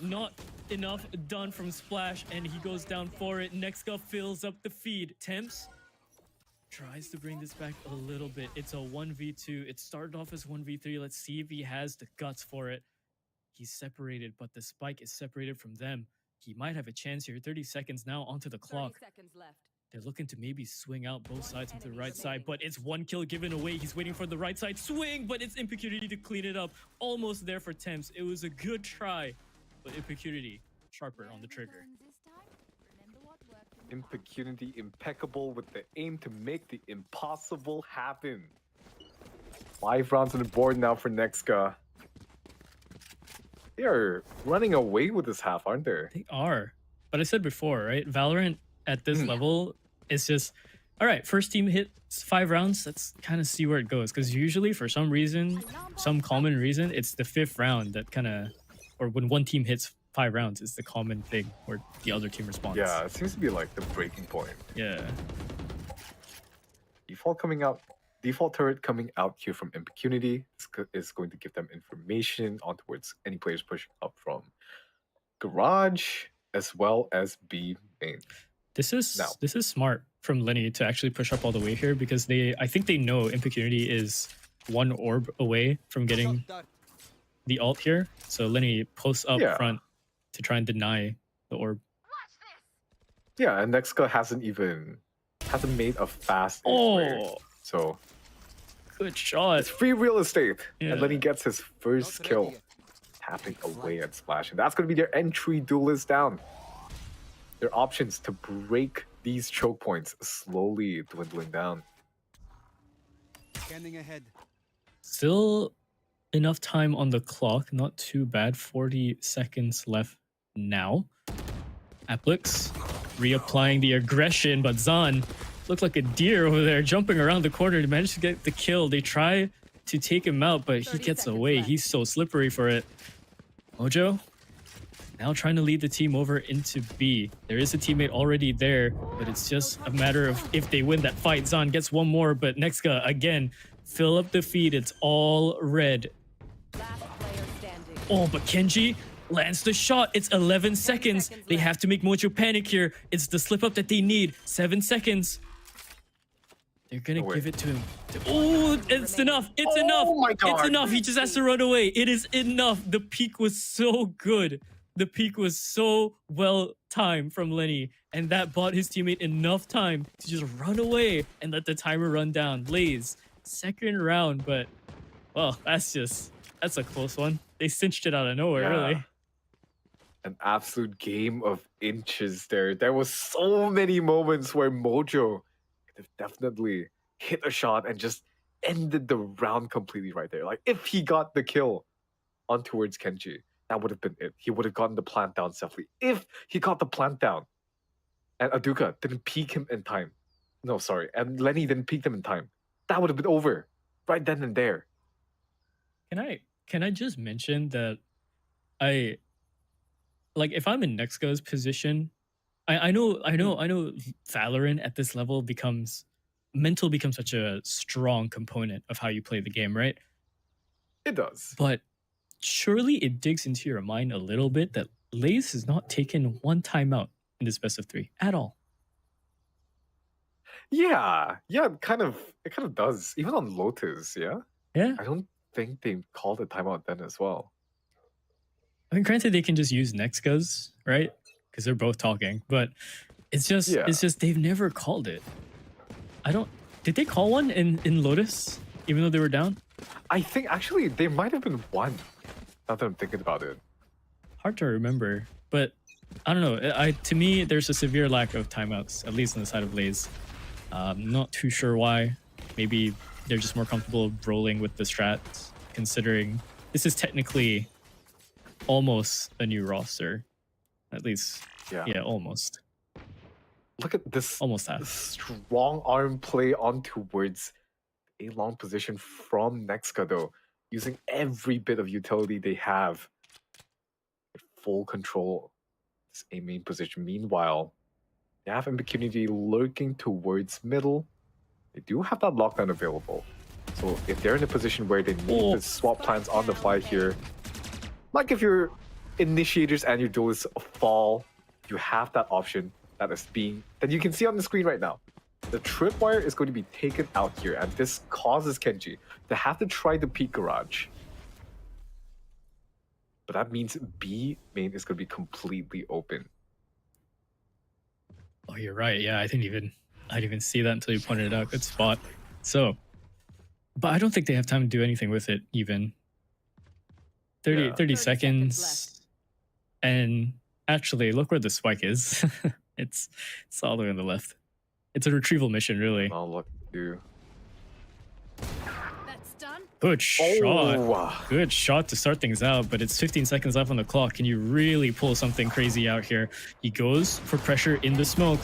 not enough done from Splash, and he goes down for it. Nexka fills up the feed. Temps tries to bring this back a little bit. It's a 1v2. It started off as 1v3. Let's see if he has the guts for it. He's separated, but the spike is separated from them. He might have a chance here. 30 seconds now onto the clock. 30 seconds left. They're looking to maybe swing out both sides into the right side, but it's one kill given away. He's waiting for the right side swing, but it's Impecurity to clean it up. Almost there for Temps. It was a good try, but Impecurity sharper on the trigger. Impecurity impeccable with the aim to make the impossible happen. 5 rounds on the board now for Nexka. They are running away with this half, aren't they? They are. But I said before, right? Valorant at this level is just, all right, first team hits 5 rounds. Let's kind of see where it goes. Because usually, for some reason, some common reason, it's the 5th round that kind of, or when one team hits 5 rounds is the common thing where the other team responds. Yeah, it seems to be like the breaking point. Yeah. Default turret coming out here from Impecurity is going to give them information on towards any players pushing up from Garage as well as B main. This is smart from Lenny to actually push up all the way here because I think they know Impecurity is 1 orb away from getting the ult here. So Lenny posts up front to try and deny the orb. Yeah, and Nexka hasn't made a fast player. So good shot. It's free real estate. And then he gets his first kill. Tapping away at Splash. And that's going to be their entry duelist down. Their options to break these choke points slowly dwindling down. Scanning ahead. Still enough time on the clock. Not too bad. 40 seconds left now. Applix reapplying the aggression, but Zahn looked like a deer over there jumping around the corner to manage to get the kill. They try to take him out, but he gets away. He's so slippery for it. Mojo now trying to lead the team over into B. There is a teammate already there, but it's just a matter of if they win that fight. Zahn gets one more, but Nexka again fill up the feed. It's all red. Oh, but Kenji lands the shot. It's 11 seconds. They have to make Mojo panic here. It's the slip up that they need. 7 seconds. They're gonna give it to him. Oh, it's enough. It's enough. My God. It's enough. He just has to run away. It is enough. The peak was so good. The peak was so well timed from Lenny, and that bought his teammate enough time to just run away and let the timer run down. Lays, second round, but well, that's a close one. They cinched it out of nowhere, really. An absolute game of inches there. There was so many moments where Mojo could have definitely hit a shot and just ended the round completely right there. Like, if he got the kill on towards Kenji, that would have been it. He would have gotten the plant down safely. If he got the plant down and Aduka didn't peek him in time. No, sorry. And Lenny didn't peek them in time. That would have been over right then and there. Can I just mention that if I'm in Nexka's position, I know Valorant at this level becomes such a strong component of how you play the game, right? It does. But surely it digs into your mind a little bit that Lays has not taken one timeout in this best of 3 at all. Yeah, it kind of does. Even on Lotus, yeah. I don't think they called a timeout then as well. I mean, granted, they can just use Nexka's, right? Because they're both talking, but it's just they've never called it. Did they call one in Lotus, even though they were down? I think actually there might have been one. Now that I'm thinking about it. Hard to remember, but I don't know. To me, there's a severe lack of timeouts, at least on the side of Lays. Not too sure why. Maybe they're just more comfortable rolling with the strats, considering this is technically almost a new roster. At least, yeah, almost. Look at this almost half. Strong arm play on towards a long position from Nexka, though. Using every bit of utility they have. Full control. This a main position. Meanwhile, they have Impecurity lurking towards middle. They do have that lockdown available. So if they're in a position where they need to swap plans on the fly here, like if you're initiators and your duelists fall, you have that option that you can see on the screen right now. The tripwire is going to be taken out here, and this causes Kenji to have to try the peak garage. But that means B main is going to be completely open. Oh, you're right. Yeah, I didn't even see that until you pointed it out. Good spot. So, but I don't think they have time to do anything with it even. 30 seconds. And actually, look where the spike is. it's all the way on the left. It's a retrieval mission, really. I'll look to. That's done. Good shot. Oh. Good shot to start things out, but it's 15 seconds left on the clock. Can you really pull something crazy out here? He goes for pressure in the smoke.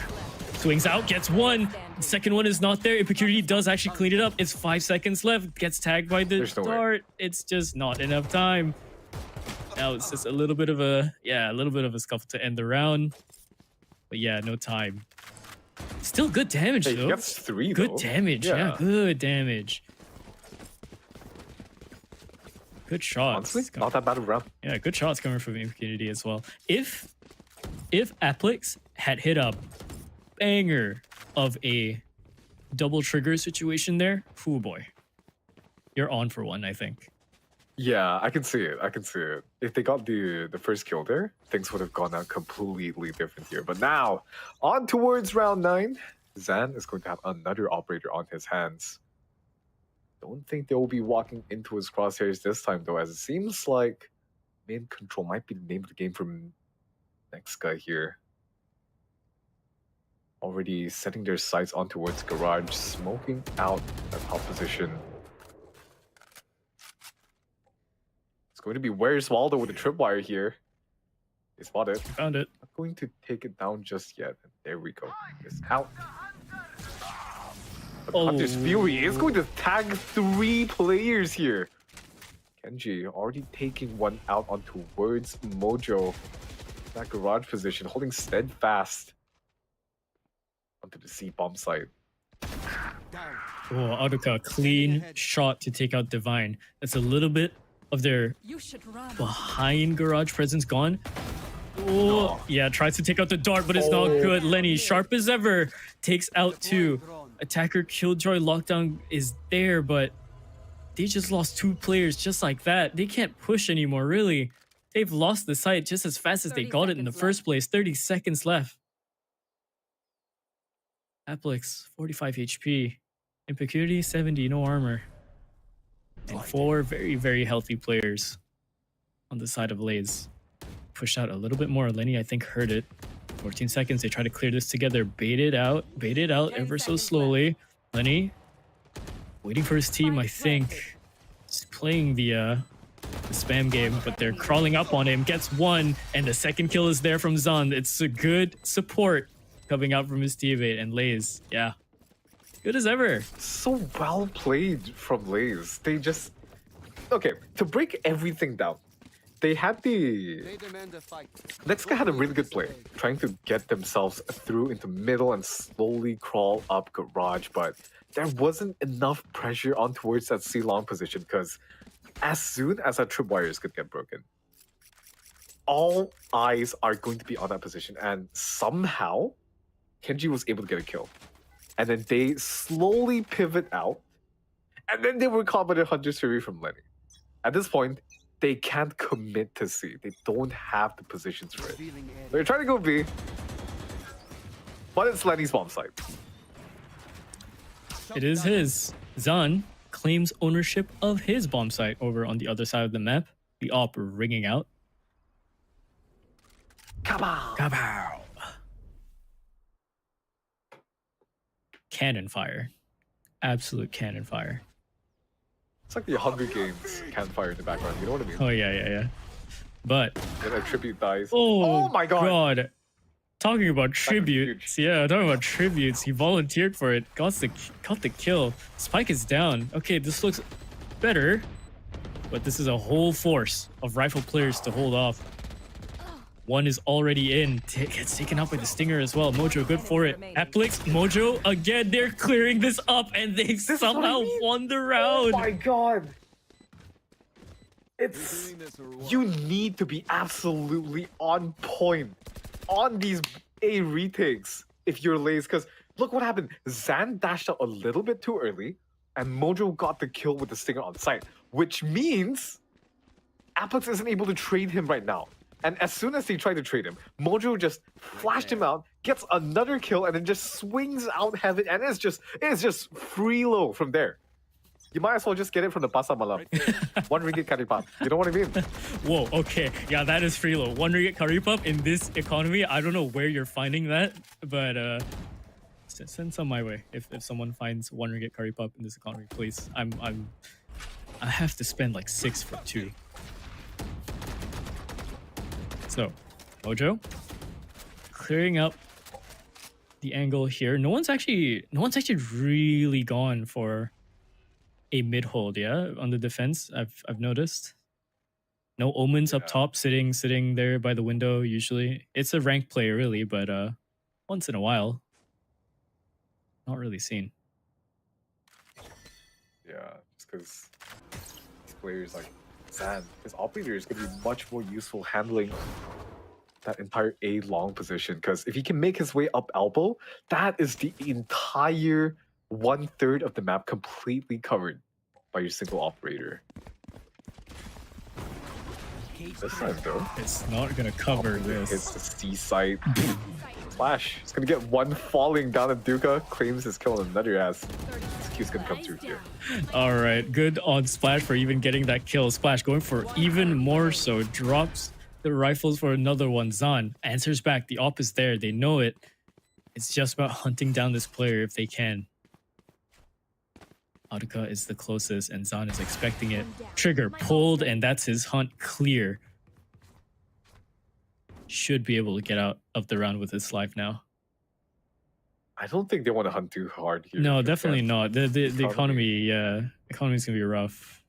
Swings out, gets one. The second one is not there. Impecurity does actually clean it up. It's 5 seconds left. Gets tagged by the dart. It's just not enough time. Now it's just a little bit of a scuffle to end the round. But yeah, no time. Still good damage, though. He gets 3, good though. damage, yeah, good damage. Good shots. Honestly, not that bad of a round. Yeah, good shots coming from Impecurity as well. If Applix had hit a banger of a double trigger situation there, oh boy, you're on for one, I think. Yeah, I can see it. I can see it. If they got the first kill there, things would have gone out completely different here. But now, on towards round 9, Zan is going to have another operator on his hands. Don't think they will be walking into his crosshairs this time, though, as it seems like main control might be the name of the game for next guy here. Already setting their sights on towards garage, smoking out that top position. Going to be Where's Waldo with the tripwire here. They spot it. Found it. Not going to take it down just yet. There we go. It's out. But Hunter's Fury is going to tag 3 players here. Kenji already taking one out on towards Mojo. That garage position, holding steadfast onto the C bomb site. Oh, Aruka, clean shot to take out Divine. That's a little bit of their behind garage presence gone. Oh, yeah, tries to take out the dart, but it's not good. Lenny, sharp as ever, takes out 2. Attacker Killjoy lockdown is there, but they just lost 2 players just like that. They can't push anymore, really. They've lost the site just as fast as they got it in the first place. 30 seconds left. Applix, 45 HP. Impecurity, 70, no armor. And 4 very, very healthy players on the side of Lays. Pushed out a little bit more. Lenny, I think, heard it. 14 seconds. They try to clear this together. Bait it out ever so slowly. Lenny, waiting for his team, I think. He's playing the spam game, but they're crawling up on him. Gets 1, and the second kill is there from Zan. It's a good support coming out from his teammate. And Lays, yeah. Good as ever. So well played from Lays. They just... Okay, to break everything down, they had the... Next guy had a really good play, trying to get themselves through into middle and slowly crawl up garage, but there wasn't enough pressure on towards that C-long position, because as soon as that tripwire is going to get broken, all eyes are going to be on that position, and somehow, Kenji was able to get a kill. And then they slowly pivot out. And then they were caught by the Hunter's Fury from Lenny. At this point, they can't commit to C. They don't have the positions for it. They're trying to go B. But it's Lenny's bomb site. It is his. Zan claims ownership of his bomb site over on the other side of the map. The op ringing out. Kabow! Kabow! Cannon fire. Absolute cannon fire. It's like the Hunger Games campfire in the background, you know what I mean? Oh, yeah. But... Then a tribute dies. Oh my god! Talking about tributes. Yeah, talking about tributes. He volunteered for it. Got the kill. Spike is down. Okay, this looks better. But this is a whole force of rifle players to hold off. 1 is already in. Gets taken out by the Stinger as well. Mojo, good for it. Applix, Mojo, again, they're clearing this up and they've somehow won the round. Oh my god! It's you need to be absolutely on point on these A retakes if you're lazy. Because look what happened. Zan dashed out a little bit too early, and Mojo got the kill with the stinger on site, which means Apex isn't able to trade him right now. And as soon as they try to trade him, Mojo just flashed him out, gets another kill, and then just swings out heaven, and it's just free low from there. You might as well just get it from the Pasar Malam. 1 ringgit curry puff. You know what I mean? Whoa, okay. Yeah, that is free low. 1 ringgit curry puff in this economy. I don't know where you're finding that, but send some my way. If someone finds 1 ringgit curry puff in this economy, please. I have to spend like 6 for 2. So, Mojo clearing up the angle here. No one's actually really gone for a mid hold, yeah, on the defense. I've noticed. No omens up top, sitting there by the window. Usually, it's a ranked player, really, but once in a while, not really seen. Yeah, just because these players like Zan, his operator is going to be much more useful handling that entire A long position. Because if he can make his way up elbow, that is the entire 1/3 of the map completely covered by your single operator. This time though, It's not gonna cover hits this. the C site. Splash. He's gonna get one falling down at Duca, claims his kill on another ass. Q's gonna come through here. All right, good on Splash for even getting that kill. Splash going for even more so, drops the rifles for another one. Zan answers back. The op is there. They know it. It's just about hunting down this player if they can. Audica is the closest, and Zan is expecting it. Trigger pulled, and that's his hunt clear. Should be able to get out of the round with his life now. I don't think they want to hunt too hard here. No, because definitely not. The economy, economy's gonna be rough.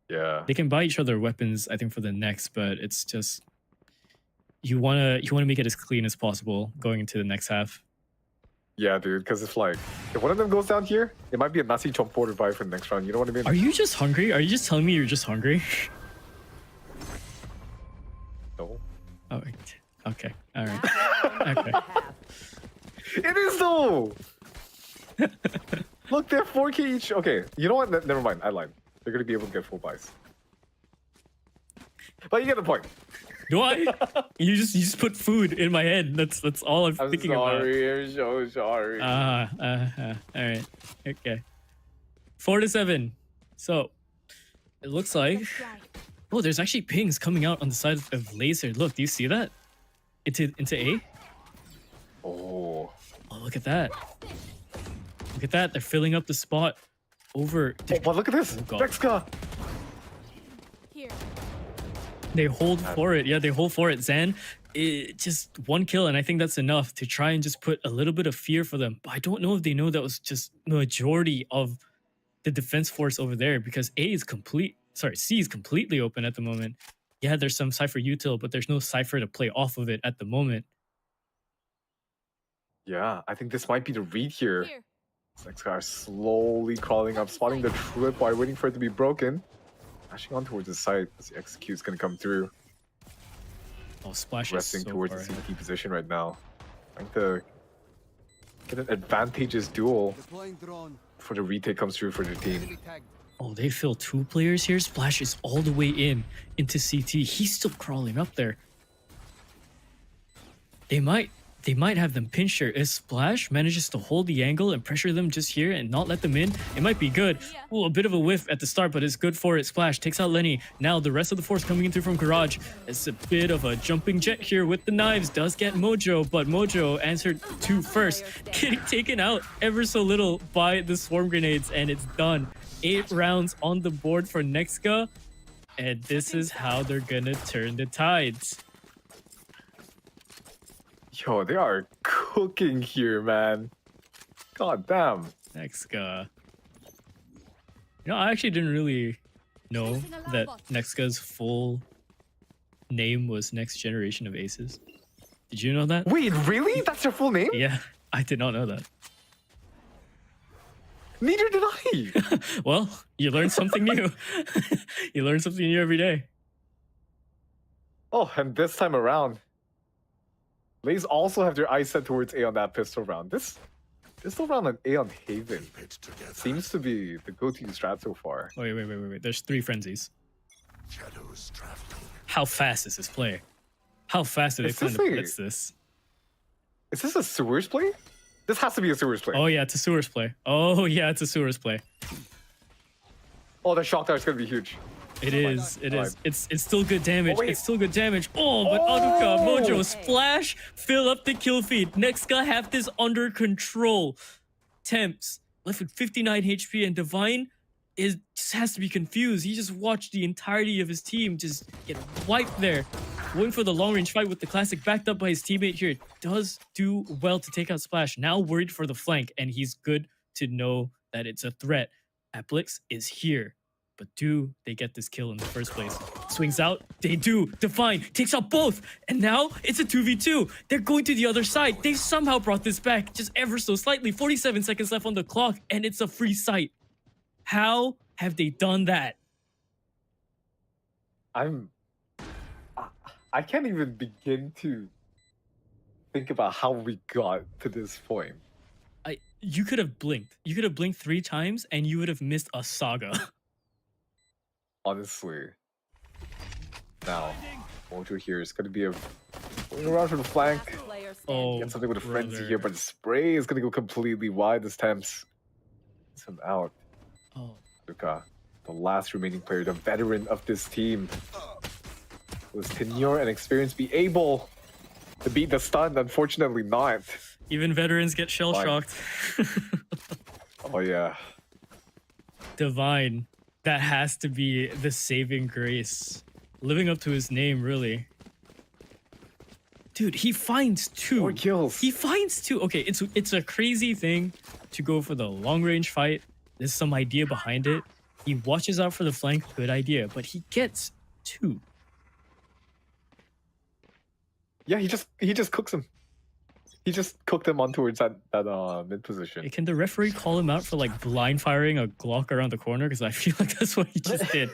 Yeah. They can buy each other weapons, I think, for the next, but it's just you wanna make it as clean as possible going into the next half. Yeah, dude, because it's like, if one of them goes down here, it might be a nasi chompor to buy for the next round. You know what I mean? Are you just hungry? Are you just telling me you're just hungry? No. Oh, okay. All right. Okay. It is though! Look, they're 4K each. Okay, you know what? Never mind. I lied. They're going to be able to get full buys. But you get the point. Do I? You just put food in my head. That's all I'm thinking about. I'm so sorry. All right. Okay. 4-7. So it looks like there's actually pings coming out on the side of Laser. Look, do you see that? Into A? Oh, Look at that. Look at that. They're filling up the spot over. but look at this. God. Vexka. Here. They hold for it. Yeah, they hold for it. Zan, just one kill, and I think that's enough to try and just put a little bit of fear for them. But I don't know if they know that was just majority of the defense force over there, because C is completely open at the moment. Yeah, there's some Cypher util, but there's no Cypher to play off of it at the moment. Yeah, I think this might be the read here. Here. Next guy slowly crawling up, spotting the trip while waiting for it to be broken. Dashing on towards the side as the execute's gonna come through. Oh, Splash Resting is so towards far the ahead. CT position right now. Trying to get an advantageous duel for the retake comes through for the team. Oh, they fill 2 players here. Splash is all the way into CT. He's still crawling up there. They might have them pinched here. If Splash manages to hold the angle and pressure them just here and not let them in, it might be good. Ooh, a bit of a whiff at the start, but it's good for it. Splash takes out Lenny. Now the rest of the force coming in through from Garage. It's a bit of a jumping jet here with the knives. Does get Mojo, but Mojo answered 2 first. Getting taken out ever so little by the swarm grenades, and it's done. 8 rounds on the board for Nexka, and this is how they're gonna turn the tides. Yo, they are cooking here, man. God damn. Nexka. I actually didn't really know that Nexka's full name was Next Generation of Aces. Did you know that? Wait, really? That's your full name? Yeah, I did not know that. Neither did I. Well, you learn something new. You learn something new every day. Oh, and this time around, Blaze also have their eyes set towards A on that pistol round. This pistol round on A on Haven seems to be the go-to strat so far. Wait. There's 3 frenzies. How fast is this play? How fast do they plan to blitz this? Is this a sewers play? This has to be a sewers play. Oh yeah, it's a sewers play. Oh yeah, it's a sewers play. Oh, the shock tower is gonna be huge. It is. It is. It's still good damage. Oh, wait. It's still good damage. Oh, but Aduka, Mojo, splash, fill up the kill feed. Next guy have this under control. Temps left with 59 HP, and Divine just has to be confused. He just watched the entirety of his team just get wiped there. Going for the long range fight with the classic, backed up by his teammate here. Does do well to take out Splash. Now worried for the flank, and he's good to know that it's a threat. Applix is here. But do they get this kill in the first place? Swings out. They do. Divine takes out both. And now it's a 2v2. They're going to the other side. They somehow brought this back just ever so slightly. 47 seconds left on the clock. And it's a free sight. How have they done that? I can't even begin to think about how we got to this point. You could have blinked. You could have blinked 3 times and you would have missed a saga. Honestly. Now, Mojo here is going to be going around from the flank. Oh, Get something with a frenzy brother. here, but the spray is going to go completely wide this Temps. Gets him out. Oh, Luka, the last remaining player, the veteran of this team. Will his tenure and experience be able to beat the stun? Unfortunately not. even veterans get shell shocked. Oh yeah. Divine. That has to be the saving grace. Living up to his name, really. Dude, he finds 2. 4 kills. He finds 2. Okay, it's a crazy thing to go for the long range fight. There's some idea behind it. He watches out for the flank, good idea, but he gets 2. Yeah, he just cooks him. He just cooked him on towards that mid position. Can the referee call him out for like blind firing a Glock around the corner? Because I feel like that's what he just did.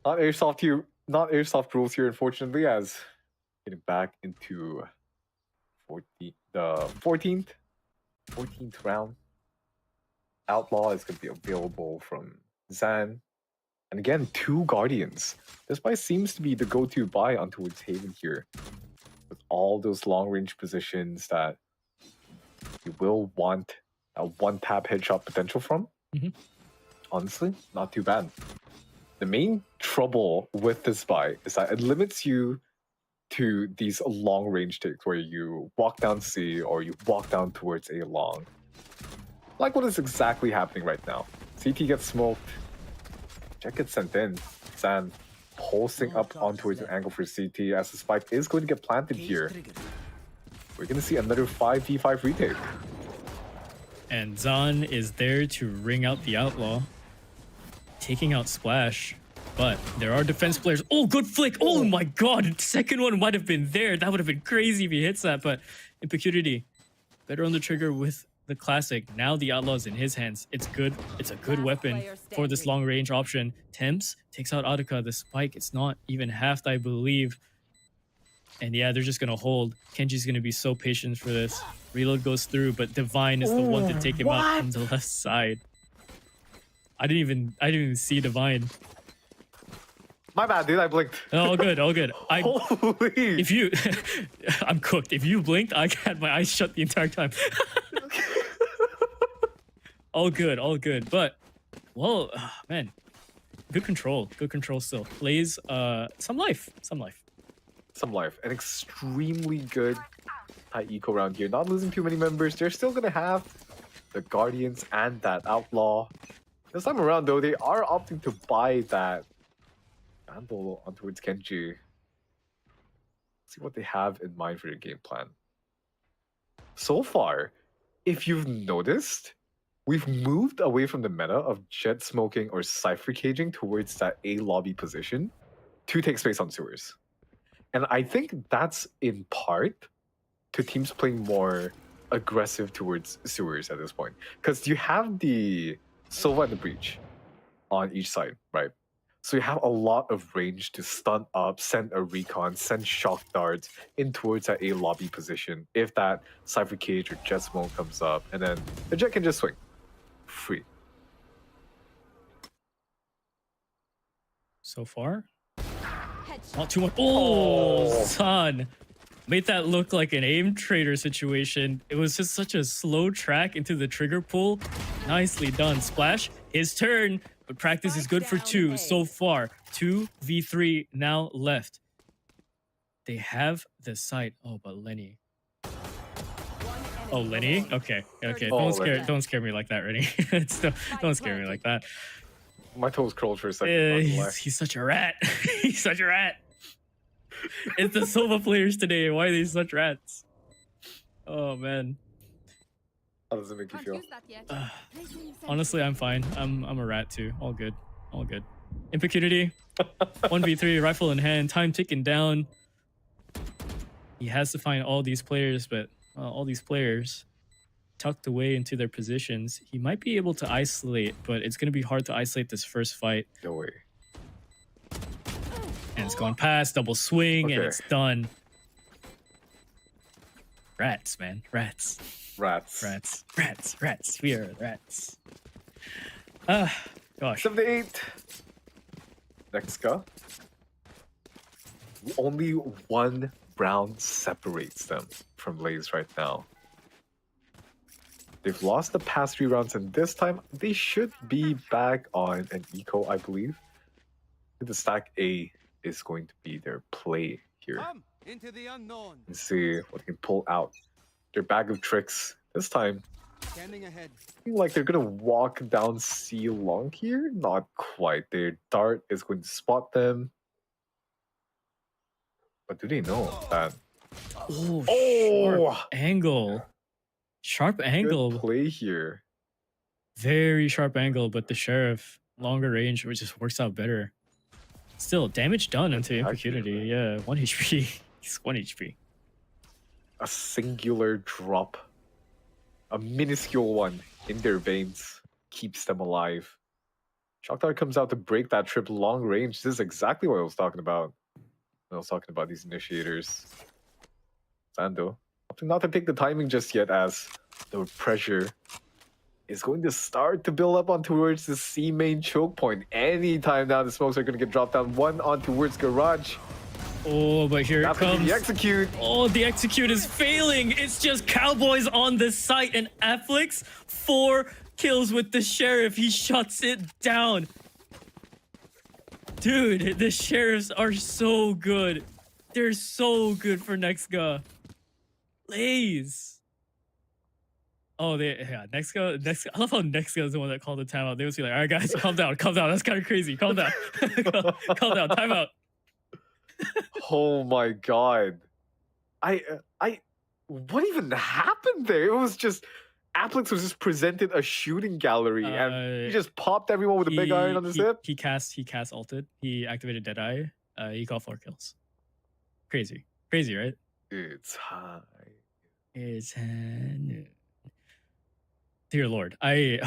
Not airsoft rules here, unfortunately, as getting back into the 14th round. Outlaw is going to be available from Zan. And again, 2 Guardians. This buy seems to be the go-to buy on towards Haven here. With all those long-range positions that you will want a one-tap headshot potential from. Mhm. Honestly, not too bad. The main trouble with this buy is that it limits you to these long-range takes where you walk down C or you walk down towards A long. Like what is exactly happening right now. CT gets smoked. Jet gets sent in. Zan pulsing up on towards an angle for CT as the spike is going to get planted here. We're going to see another 5v5 retake. And Zan is there to ring out the Outlaw. Taking out Splash. But there are defense players. Oh, good flick. Oh my god. Second one might have been there. That would have been crazy if he hits that. But Impecurity, better on the trigger with the classic. Now the Outlaw's in his hands. It's good. It's a good weapon for this long range option. Temps takes out Aduka. The spike, it's not even halved, I believe. And yeah, they're just going to hold. Kenji's going to be so patient for this. Reload goes through, but Divine is the one to take him out from the left side. I didn't even see Divine. My bad, dude. I blinked. Oh, all good, all good. Holy! If you, I'm cooked. If you blinked, I had my eyes shut the entire time. All good, all good. But, well, man, good control still. Plays some life. Some life. An extremely good high eco round here. Not losing too many members. They're still gonna have the Guardians and that Outlaw. This time around, though, they are opting to buy that Vandal on towards Kenji. See what they have in mind for their game plan. So far, if you've noticed, we've moved away from the meta of jet smoking or cypher caging towards that A lobby position to take space on sewers. And I think that's in part to teams playing more aggressive towards sewers at this point. Because you have the Sova and the Breach on each side, right? So you have a lot of range to stun up, send a recon, send shock darts in towards that A lobby position if that Cypher Cage or Jet Smoke comes up, and then the Jet can just swing. Free. So far, Headshot. not too much. Oh, Oh. son. Made that look like an aim trader situation. It was just such a slow track into the trigger pull. Nicely done. Splash, his turn, but practice is good for 2 so far. 2v3 now left. They have the site. Oh, but Lenny. Oh, Lenny? Okay, okay. Oh, Don't scare me like that, Rennie. Don't scare me like that. My toes curled for a second. not gonna lie. He's such a rat. He's such a rat. It's the Sova players today. Why are they such rats? Oh man. How does it make you Can't feel? use that yet. Placing sentry. Honestly, I'm fine. I'm a rat too. All good. All good. Impecunity. 1v3, rifle in hand, time ticking down. He has to find all these players, but all these players tucked away into their positions. He might be able to isolate, but it's going to be hard to isolate this first fight. No way. And it's gone past, double swing, and Okay. it's done. Rats, man. Rats. Rats. Rats. Rats. Rats. We are rats. Gosh. 78. Next go. Only one round separates them from Lays right now. They've lost the past 3 rounds, and this time they should be back on an eco, I believe. The stack A is going to be their play here. Come into the unknown. Let's see what they can pull out. Their bag of tricks this time. Scanning ahead. Feel like they're gonna walk down C long here? Not quite. Their dart is going to spot them. But do they know that? Oh, Oh! sharp angle. Sharp angle. Good play here. Very sharp angle, but the sheriff, longer range, which just works out better. Still, damage done into Impecunity. Yeah, 1 HP. He's 1 HP. A singular drop. A minuscule one in their veins keeps them alive. Shockdart comes out to break that trip long range. This is exactly what I was talking about. When I was talking about these initiators. Sando, opting not to take the timing just yet, as the pressure is going to start to build up on towards the C main choke point. Anytime now, the smokes are going to get dropped down. One on towards garage. Oh, but here That's it going to comes. be the execute. Oh, the execute is failing. It's just Cowboys on the site, and Afflix 4 kills with the sheriff. He shuts it down. Dude, the sheriffs are so good. They're so good for Nexga. Lays. Oh, Nexga. I love how Nexga is the one that called the timeout. They was like, all right, guys, calm down. That's kind of crazy. Calm down. Calm down. Timeout. Oh my god. What even happened there? It was just Applix was just presented a shooting gallery and he just popped everyone with a big iron on his hip. He cast ulted. He activated Deadeye. He got 4 kills. Crazy, right? It's high. It's dear Lord, I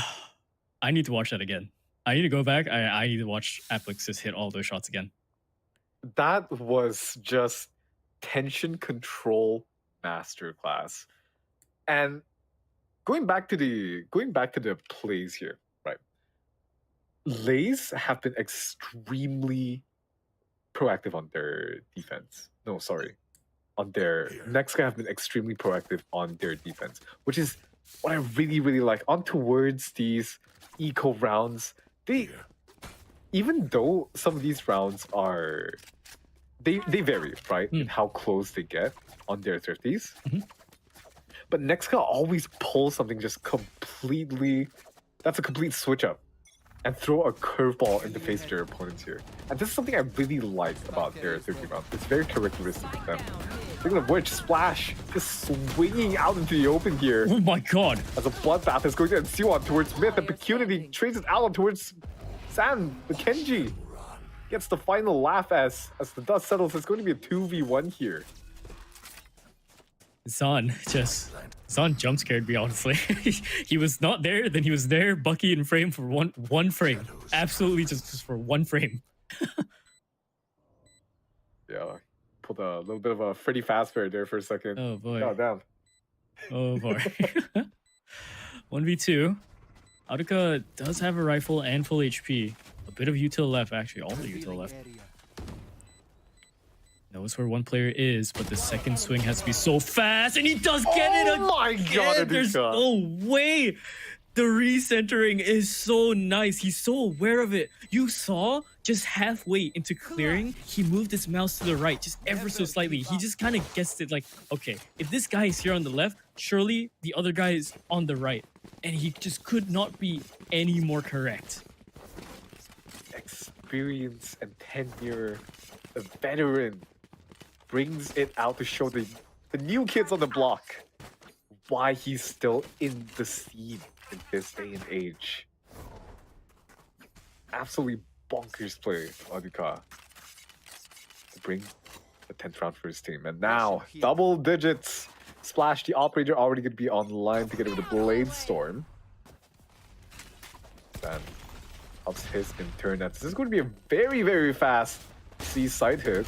need to watch that again. I need to go back. I need to watch Applix just hit all those shots again. That was just tension control masterclass. And going back to the plays here, right? Lays have been extremely proactive on their defense. No, sorry. On their next guy have been extremely proactive on their defense, which is what I really, really like. On towards these eco rounds, even though some of these rounds are they vary, right? In how close they get on their 30s. But Nexka always pulls something just completely, that's a complete switch up, and throw a curveball in the face of their opponents here. And this is something I really like about their 30 rounds. It's very characteristic of them. Speaking of which, Splash just swinging out into the open here Oh my god. as a bloodbath is going to ensue on towards Myth, and Pecunity trades it out on towards Sam, the Kenji. Gets the final laugh as the dust settles. It's going to be a 2v1 here. Zon jump scared me, honestly. He was not there, then he was there, Bucky in frame for one frame. Absolutely just for one frame. Yeah, pulled a little bit of a Freddy Fazbear there for a second. Oh boy. God damn. Oh boy. 1v2. Audica does have a rifle and full HP. A bit of util left, actually, all the util Revealing left. area. Knows where one player is, but the second swing has to be so fast, and he does get it again. Oh my god, There's Audica. no way. The recentering is so nice. He's so aware of it. You saw just halfway into clearing, he moved his mouse to the right, just ever so slightly. He just kind of guessed it like, okay, if this guy is here on the left, surely the other guy is on the right. And he just could not be any more correct. Experience and tenure, the veteran brings it out to show the new kids on the block why he's still in the scene in this day and age. Absolutely bonkers play, Audica, to bring the 10th round for his team. And now, double digits. Splash, the operator, already going to be online together with the Blade Storm. Then helps his in turn. This is going to be a very, very fast C-side hit.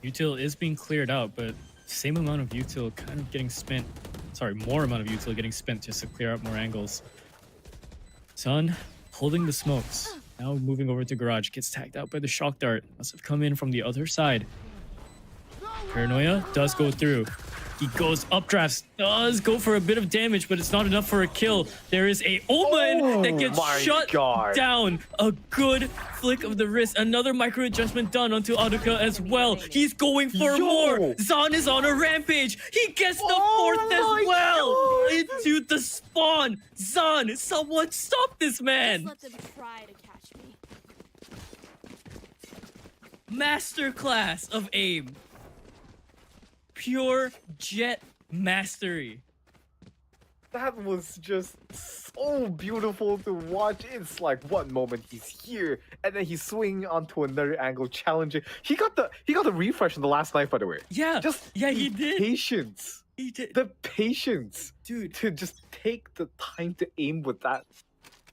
Util is being cleared out, but same amount of util kind of getting spent. Sorry, more amount of util getting spent just to clear out more angles. Sun holding the smokes. Now moving over to garage. Gets tagged out by the shock dart. Must have come in from the other side. Paranoia does go through. He goes updrafts, does go for a bit of damage, but it's not enough for a kill. There is a Omen that gets my shut God. down. A good flick of the wrist. Another micro adjustment done onto Audica as well. He's going for more. Zon is on a rampage. He gets the fourth as well. Into the spawn. Zon, someone stop this man. Let them try to catch me. Masterclass of aim. Pure jet mastery. That was just so beautiful to watch. It's like one moment he's here, and then he's swinging onto another angle, challenging. He got the refresh in the last knife, by the way. Yeah, He he did. Patience. He did. The patience, Dude, to just take the time to aim with that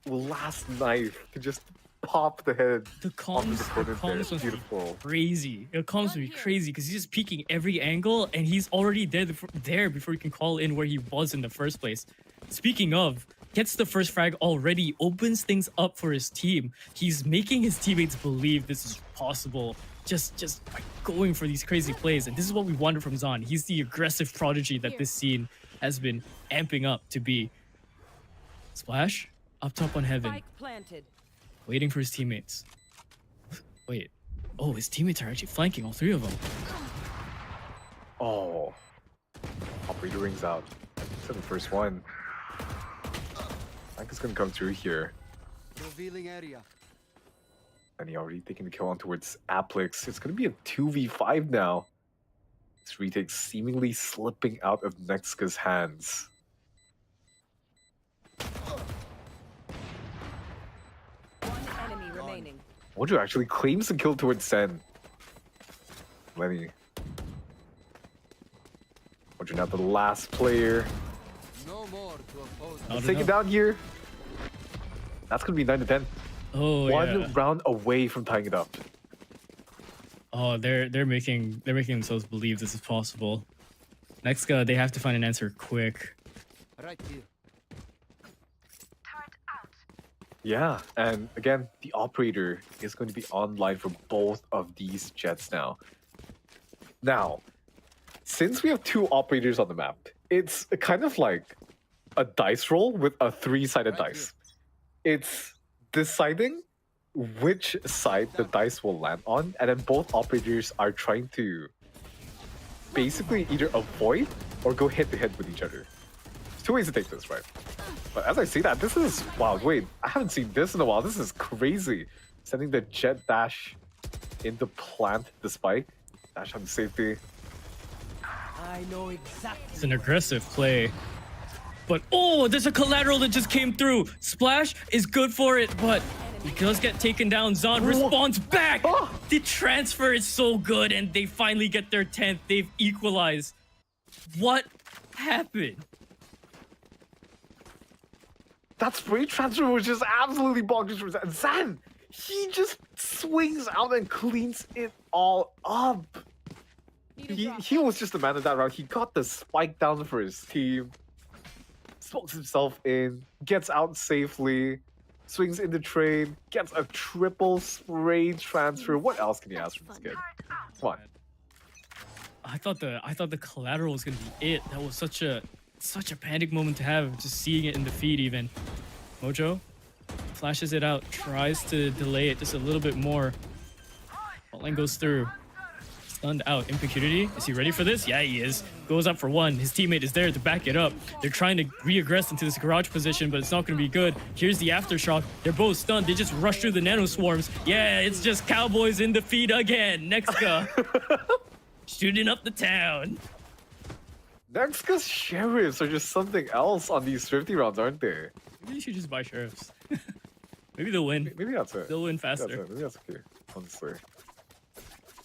last knife to just pop the head the off comms, his opponent there. was Beautiful. crazy. The comms would be crazy because he's just peeking every angle, and he's already there before he can call in where he was in the first place. Speaking of, gets the first frag already, opens things up for his team. He's making his teammates believe this is possible. Just by going for these crazy plays, and this is what we wanted from Zon. He's the aggressive prodigy that this scene has been amping up to be. Splash up top on heaven. Spike planted. Waiting for his teammates. Wait. Oh, his teammates are actually flanking, all three of them. Oh. Operator rings out. It's the first one. I think it's gonna come through here. Revealing area. And he already taking the kill on towards Applix. It's gonna be a 2v5 now. This retake seemingly slipping out of Nexka's hands. One enemy remaining. Mojo actually claims the kill towards Sen. Lenny. Mojo now the last player. No more to oppose. I Let's don't take it know. down here. That's gonna be 9 to 10. Oh One yeah. round away from tying it up. Oh, they're making themselves believe this is possible. Next, they have to find an answer quick. Right here. Yeah, and again, the operator is going to be online for both of these jets now. Now, since we have two operators on the map, it's kind of like a dice roll with a three-sided Right dice. It's deciding which side the dice will land on, and then both operators are trying to basically either avoid or go head-to-head with each other. There's two ways to take this, right? But as I say that, this is... Wow, wait. I haven't seen this in a while. This is crazy. Sending the jet dash into plant the spike. Dash on safety. I know exactly. It's an aggressive play. But oh, there's a collateral that just came through. Splash is good for it, but He does get taken down. Zon responds back. The transfer is so good, and they finally get their 10th. They've equalized. What happened? That spray transfer was just absolutely bonkers for Zan. Zan, he just swings out and cleans it all up. He was just the man of that round. He got the spike down for his team, smokes himself in, gets out safely, swings in the train, gets a triple spray transfer. What else can you ask from this kid? Come on. I thought the collateral was gonna be it. That was such a panic moment to have, just seeing it in the feed even. Mojo flashes it out, tries to delay it just a little bit more. Line goes through. Stunned out. Impecurity. Is he ready for this? Yeah, he is. Goes up for one. His teammate is there to back it up. They're trying to re-aggress into this garage position, but it's not going to be good. Here's the aftershock. They're both stunned. They just rush through the nano swarms. Yeah, it's just Cowboys in the feed again. Nexka. Shooting up the town. Nexka's sheriffs are just something else on these 50 rounds, aren't they? Maybe you should just buy sheriffs. Maybe they'll win. Maybe that's it. They'll win That's faster. it. Maybe that's okay, honestly.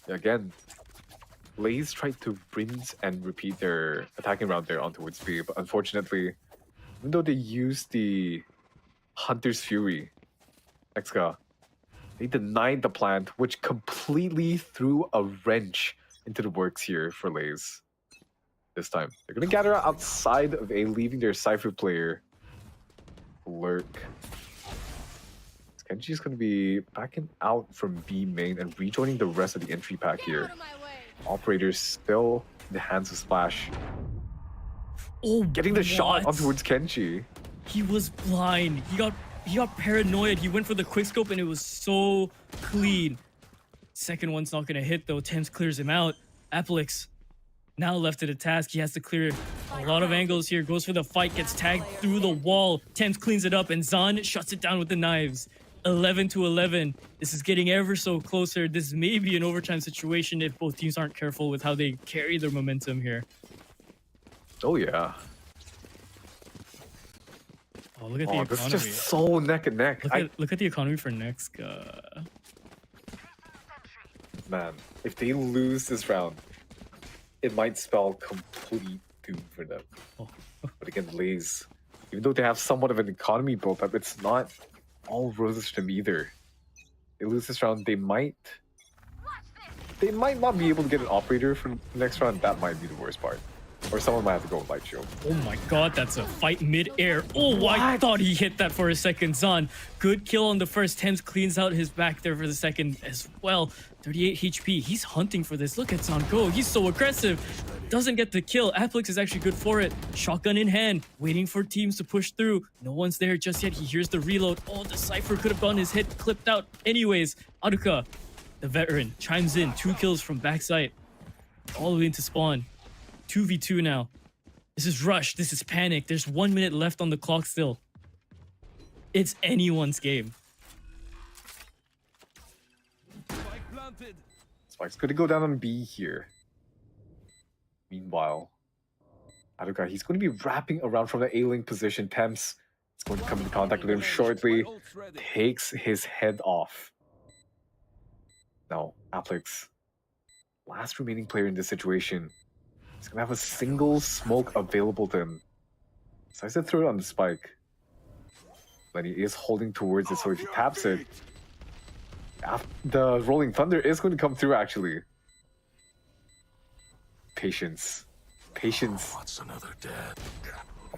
Yeah, again, Blaze tried to rinse and repeat their attacking round there onto Woodsby, but unfortunately, even though they used the Hunter's Fury, Nexka, they denied the plant, which completely threw a wrench into the works here for Lays. This time, they're gonna gather outside of A, leaving their Cypher player lurk. Kenji's gonna be backing out from B main and rejoining the rest of the entry pack here. Operators still in the hands of Splash. Oh, Getting the shot what? on towards Kenji. He was blind. He got paranoid. He went for the quickscope and it was so clean. Second one's not gonna hit though. Thames clears him out. Applix now left to the task. He has to clear a lot of angles here. Goes for the fight, gets tagged through the wall. Thames cleans it up and Zan shuts it down with the knives. 11 to 11. This is getting ever so closer. This may be an overtime situation if both teams aren't careful with how they carry their momentum here. Oh yeah. Oh, look at the Oh, economy. this is just so neck and neck. Look at the economy for next. Man, if they lose this round, it might spell complete doom for them. Oh. But again, Lays, even though they have somewhat of an economy built up, it's not all roses for them either. They lose this round, they might not be able to get an operator for the next round. That might be the worst part. Or someone might have to go with light shield. Oh my god, that's a fight mid-air. Oh, I thought he hit that for a second. Zan, good kill on the first. Thames cleans out his back there for the second as well. 38 HP. He's hunting for this. Look at Zan go. He's so aggressive. Doesn't get the kill. Applix is actually good for it. Shotgun in hand, waiting for teams to push through. No one's there just yet. He hears the reload. Oh, the Cypher could have gotten his hit clipped out. Anyways, Aruka, the veteran, chimes in. 2 kills from backside. All the way into spawn. 2v2 now. This is rush. This is panic. There's 1 minute left on the clock still. It's anyone's game. Spike's gonna go down on B here. Meanwhile, Aruka, he's going to be wrapping around from the A-link position. Thames is going to come into contact with him shortly. Takes his head off. Now, Applix, last remaining player in this situation, he's going to have a single smoke available to him. Decides to throw it on the spike. But he is holding towards it, so if he taps it, the Rolling Thunder is going to come through, actually. Patience. Patience. What's another dead?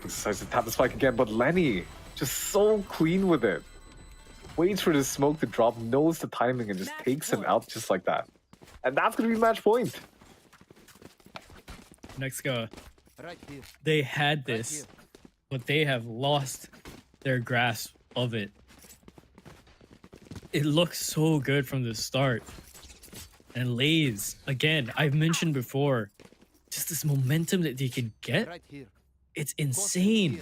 Decides to tap the spike again, but Lenny just so clean with it. Waits for the smoke to drop, knows the timing, and just takes him out just like that. And that's going to be match point. Next go. Right here. They had this, but they have lost their grasp of it. It looks so good from the start. And Lays, again, I've mentioned before, just this momentum that they can get, Right here. it's insane.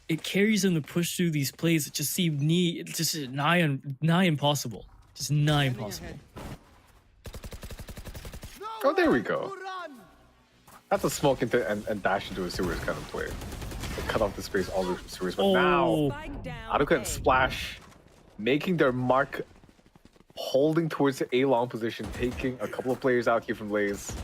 It carries them to push through these plays that just seem just nigh impossible. Just nigh impossible. Oh, there we go. That's a smoke into and dash into a sewers kind of play. Cut off the space all the sewers, but now Spike down. Aruka and A. Splash making their mark, holding towards the A long position, taking a couple of players out here from Lays.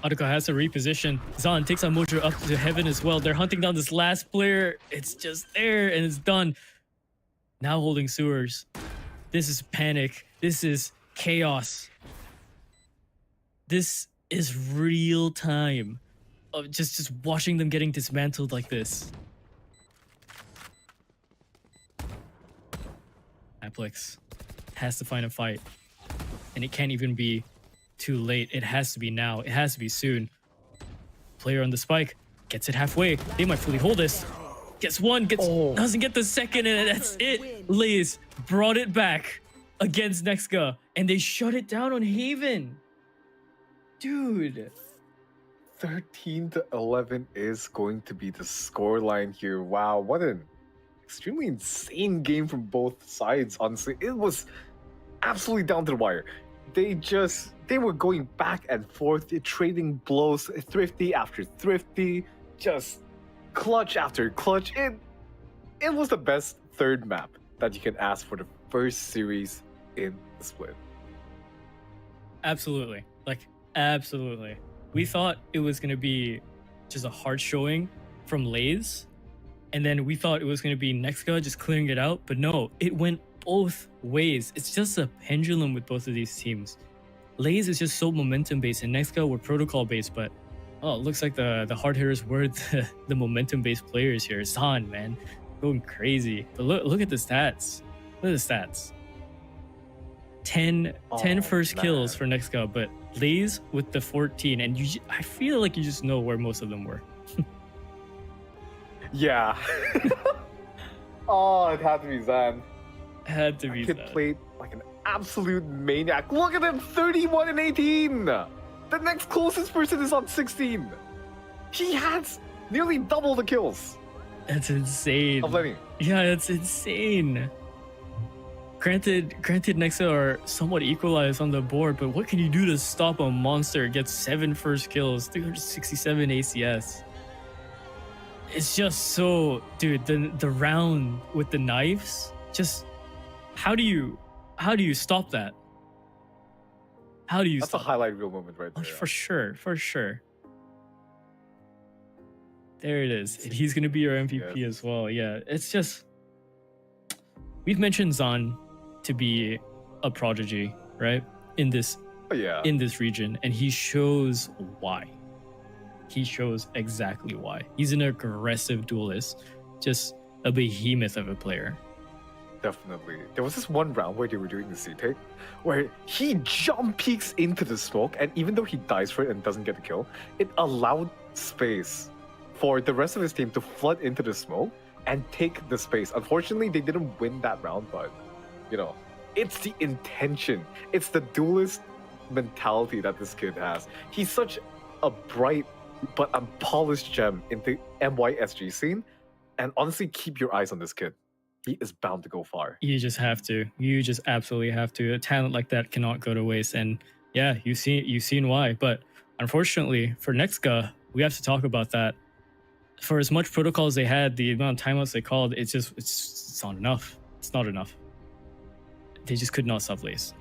Aruka has to reposition. Zahn takes on Mojo up to heaven as well. They're hunting down this last player. It's just there and it's done. Now holding sewers. This is panic. This is chaos. This is real time of just watching them getting dismantled like this. Applix has to find a fight. And it can't even be too late. It has to be now. It has to be soon. Player on the spike gets it halfway. They might fully hold this. Gets one, doesn't get the second, and that's it. Lays brought it back against Nexga, and they shut it down on Haven. Dude. 13-11 is going to be the scoreline here. Wow, what an extremely insane game from both sides, honestly. It was absolutely down to the wire. They were going back and forth, trading blows, thrifty after thrifty, just clutch after clutch. It was the best third map that you can ask for the first series in the split. Absolutely. Like, absolutely. We thought it was going to be just a hard showing from Lays, and then we thought it was going to be Nexga just clearing it out, but no, it went both ways. It's just a pendulum with both of these teams. Lays is just so momentum based, and Nexga were protocol based, but oh, it looks like the hard hitters were the momentum based players here. Zahn, man, going crazy. But look at the stats. Look at the stats. 10 first kills for Nexga, but Lays with the 14, and I feel like you just know where most of them were. Yeah. Oh, it had to be Zan. Had to be Kid Zahn. played like an absolute maniac. Look at him, 31 and 18. The next closest person is on 16. He has nearly double the kills That's insane. of Lenny. Yeah, that's insane. Granted, Nexa are somewhat equalized on the board, but what can you do to stop a monster? It gets 7 first kills, 367 ACS. It's just so, dude. The round with the knives, just how do you stop that? How do you That's a stop? highlight reel moment right Oh, there. for sure. There it is. He's gonna be your MVP Yes. as well. Yeah, it's just we've mentioned Zahn to be a prodigy, right? In this Oh, yeah. region, and he shows why. He shows exactly why. He's an aggressive duelist, just a behemoth of a player. Definitely. There was this one round where they were doing the C-take, where he jump peeks into the smoke, and even though he dies for it and doesn't get the kill, it allowed space for the rest of his team to flood into the smoke and take the space. Unfortunately, they didn't win that round, but, you know, it's the intention. It's the duelist mentality that this kid has. He's such a bright but unpolished gem in the MYSG scene, and honestly, keep your eyes on this kid. He is bound to go far. You just have to. You just absolutely have to. A talent like that cannot go to waste. And yeah, you've seen why. But unfortunately for Nexga, we have to talk about that. For as much protocol as they had, the amount of timeouts they called, it's not enough. It's not enough. They just could not stop Lace.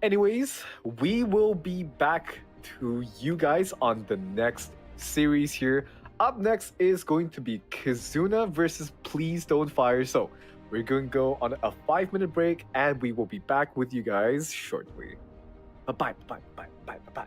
Anyways, we will be back to you guys on the next series here. Up next is going to be Kizuna versus Please Don't Fire. So we're going to go on a 5-minute break, and we will be back with you guys shortly. Bye bye.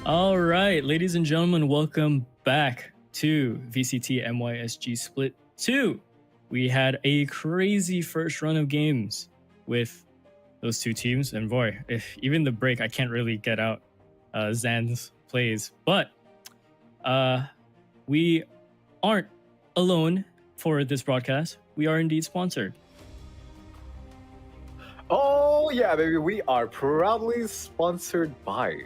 All right, ladies and gentlemen, welcome back to VCT MYSG Split 2. We had a crazy first run of games with those two teams. And boy, even the break, I can't really get out Zan's plays. But we aren't alone for this broadcast. We are indeed sponsored. Oh yeah, baby, we are proudly sponsored by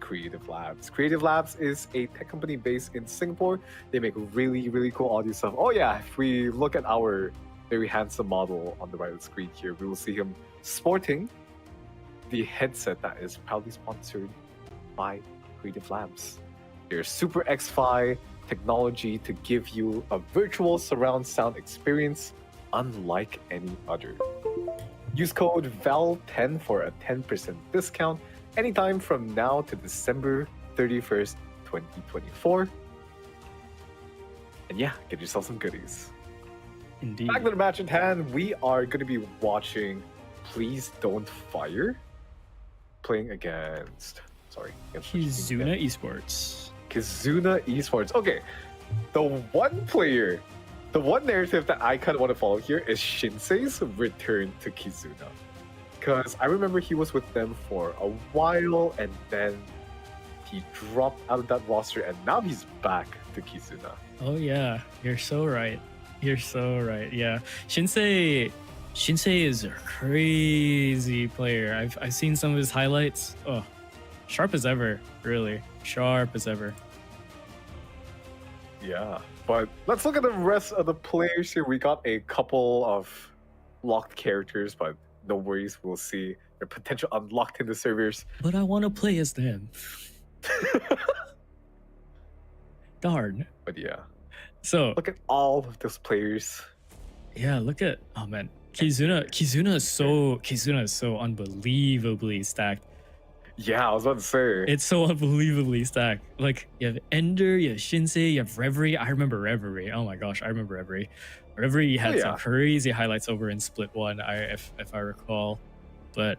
Creative Labs. Creative Labs is a tech company based in Singapore. They make really, really cool audio stuff. Oh yeah, if we look at our very handsome model on the right of the screen here, we will see him sporting the headset that is proudly sponsored by Creative Labs. Their Super X-Fi technology to give you a virtual surround sound experience unlike any other. Use code VAL10 for a 10% discount anytime from now to December 31st, 2024. And yeah, get yourself some goodies. Indeed. Back to the match at hand, we are going to be watching Please Don't Fire, playing against Kizuna Esports. Kizuna Esports. Okay, the one narrative that I kind of want to follow here is Shinsei's return to Kizuna. Because I remember he was with them for a while and then he dropped out of that roster and now he's back to Kizuna. Oh yeah, you're so right. You're so right. Yeah, Shinsei is a crazy player. I've seen some of his highlights. Oh, sharp as ever, really. Sharp as ever. Yeah, but let's look at the rest of the players here. We got a couple of locked characters, but no worries, we'll see their potential unlocked in the servers. But I want to play as them. Darn. But yeah, So look at all of those players. yeah, look at Kizuna is so unbelievably stacked. Yeah, I was about to say. It's so unbelievably stacked. Like you have Ender, you have Shinsei, you have Reverie. I remember Reverie. Oh my gosh, I remember Reverie. Reverie had some crazy highlights over in Split 1, if I recall. But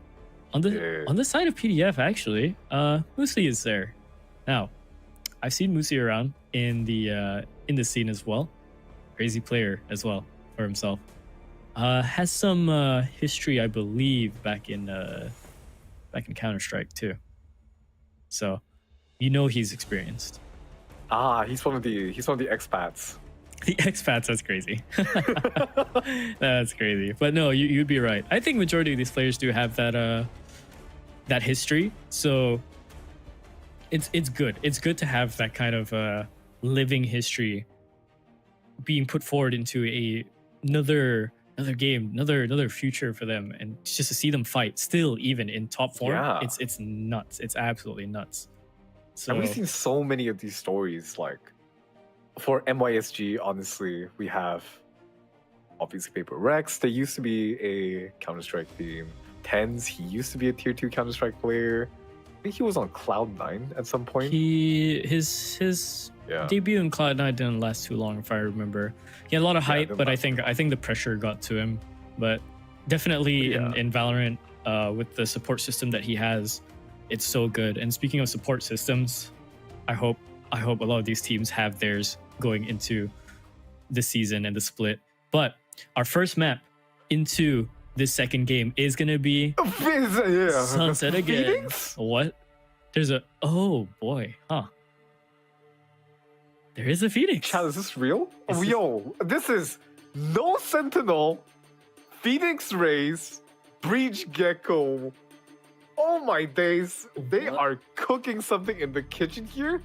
on the side of PDF, actually, Musi is there. Now, I've seen Musi around in the scene as well. Crazy player as well for himself. Has some history, I believe, back in Counter-Strike too. So, he's experienced. He's one of the expats. The expats, that's crazy. That's crazy. But no, you'd be right. I think majority of these players do have that history. So it's good. It's good to have that kind of living history being put forward into another game, another future for them, and just to see them fight still, even in top form, it's nuts. It's absolutely nuts. So, and we've seen so many of these stories. Like for MYSG, honestly, we have obviously Paper Rex. They used to be a Counter-Strike team. Tens, he used to be a tier 2 Counter-Strike player. I think he was on Cloud9 at some point. His debut in Cloud9 didn't last too long, if I remember. He had a lot of hype, but I think the pressure got to him. But definitely in Valorant, with the support system that he has, it's so good. And speaking of support systems, I hope a lot of these teams have theirs going into this season and the split. But our first map into this second game is gonna be Sunset again. Phoenix? What? There's oh boy, huh? There is a Phoenix. Chad, is this real? This is no Sentinel, Phoenix Rays, Breach Gecko. Oh my days. They are cooking something in the kitchen here.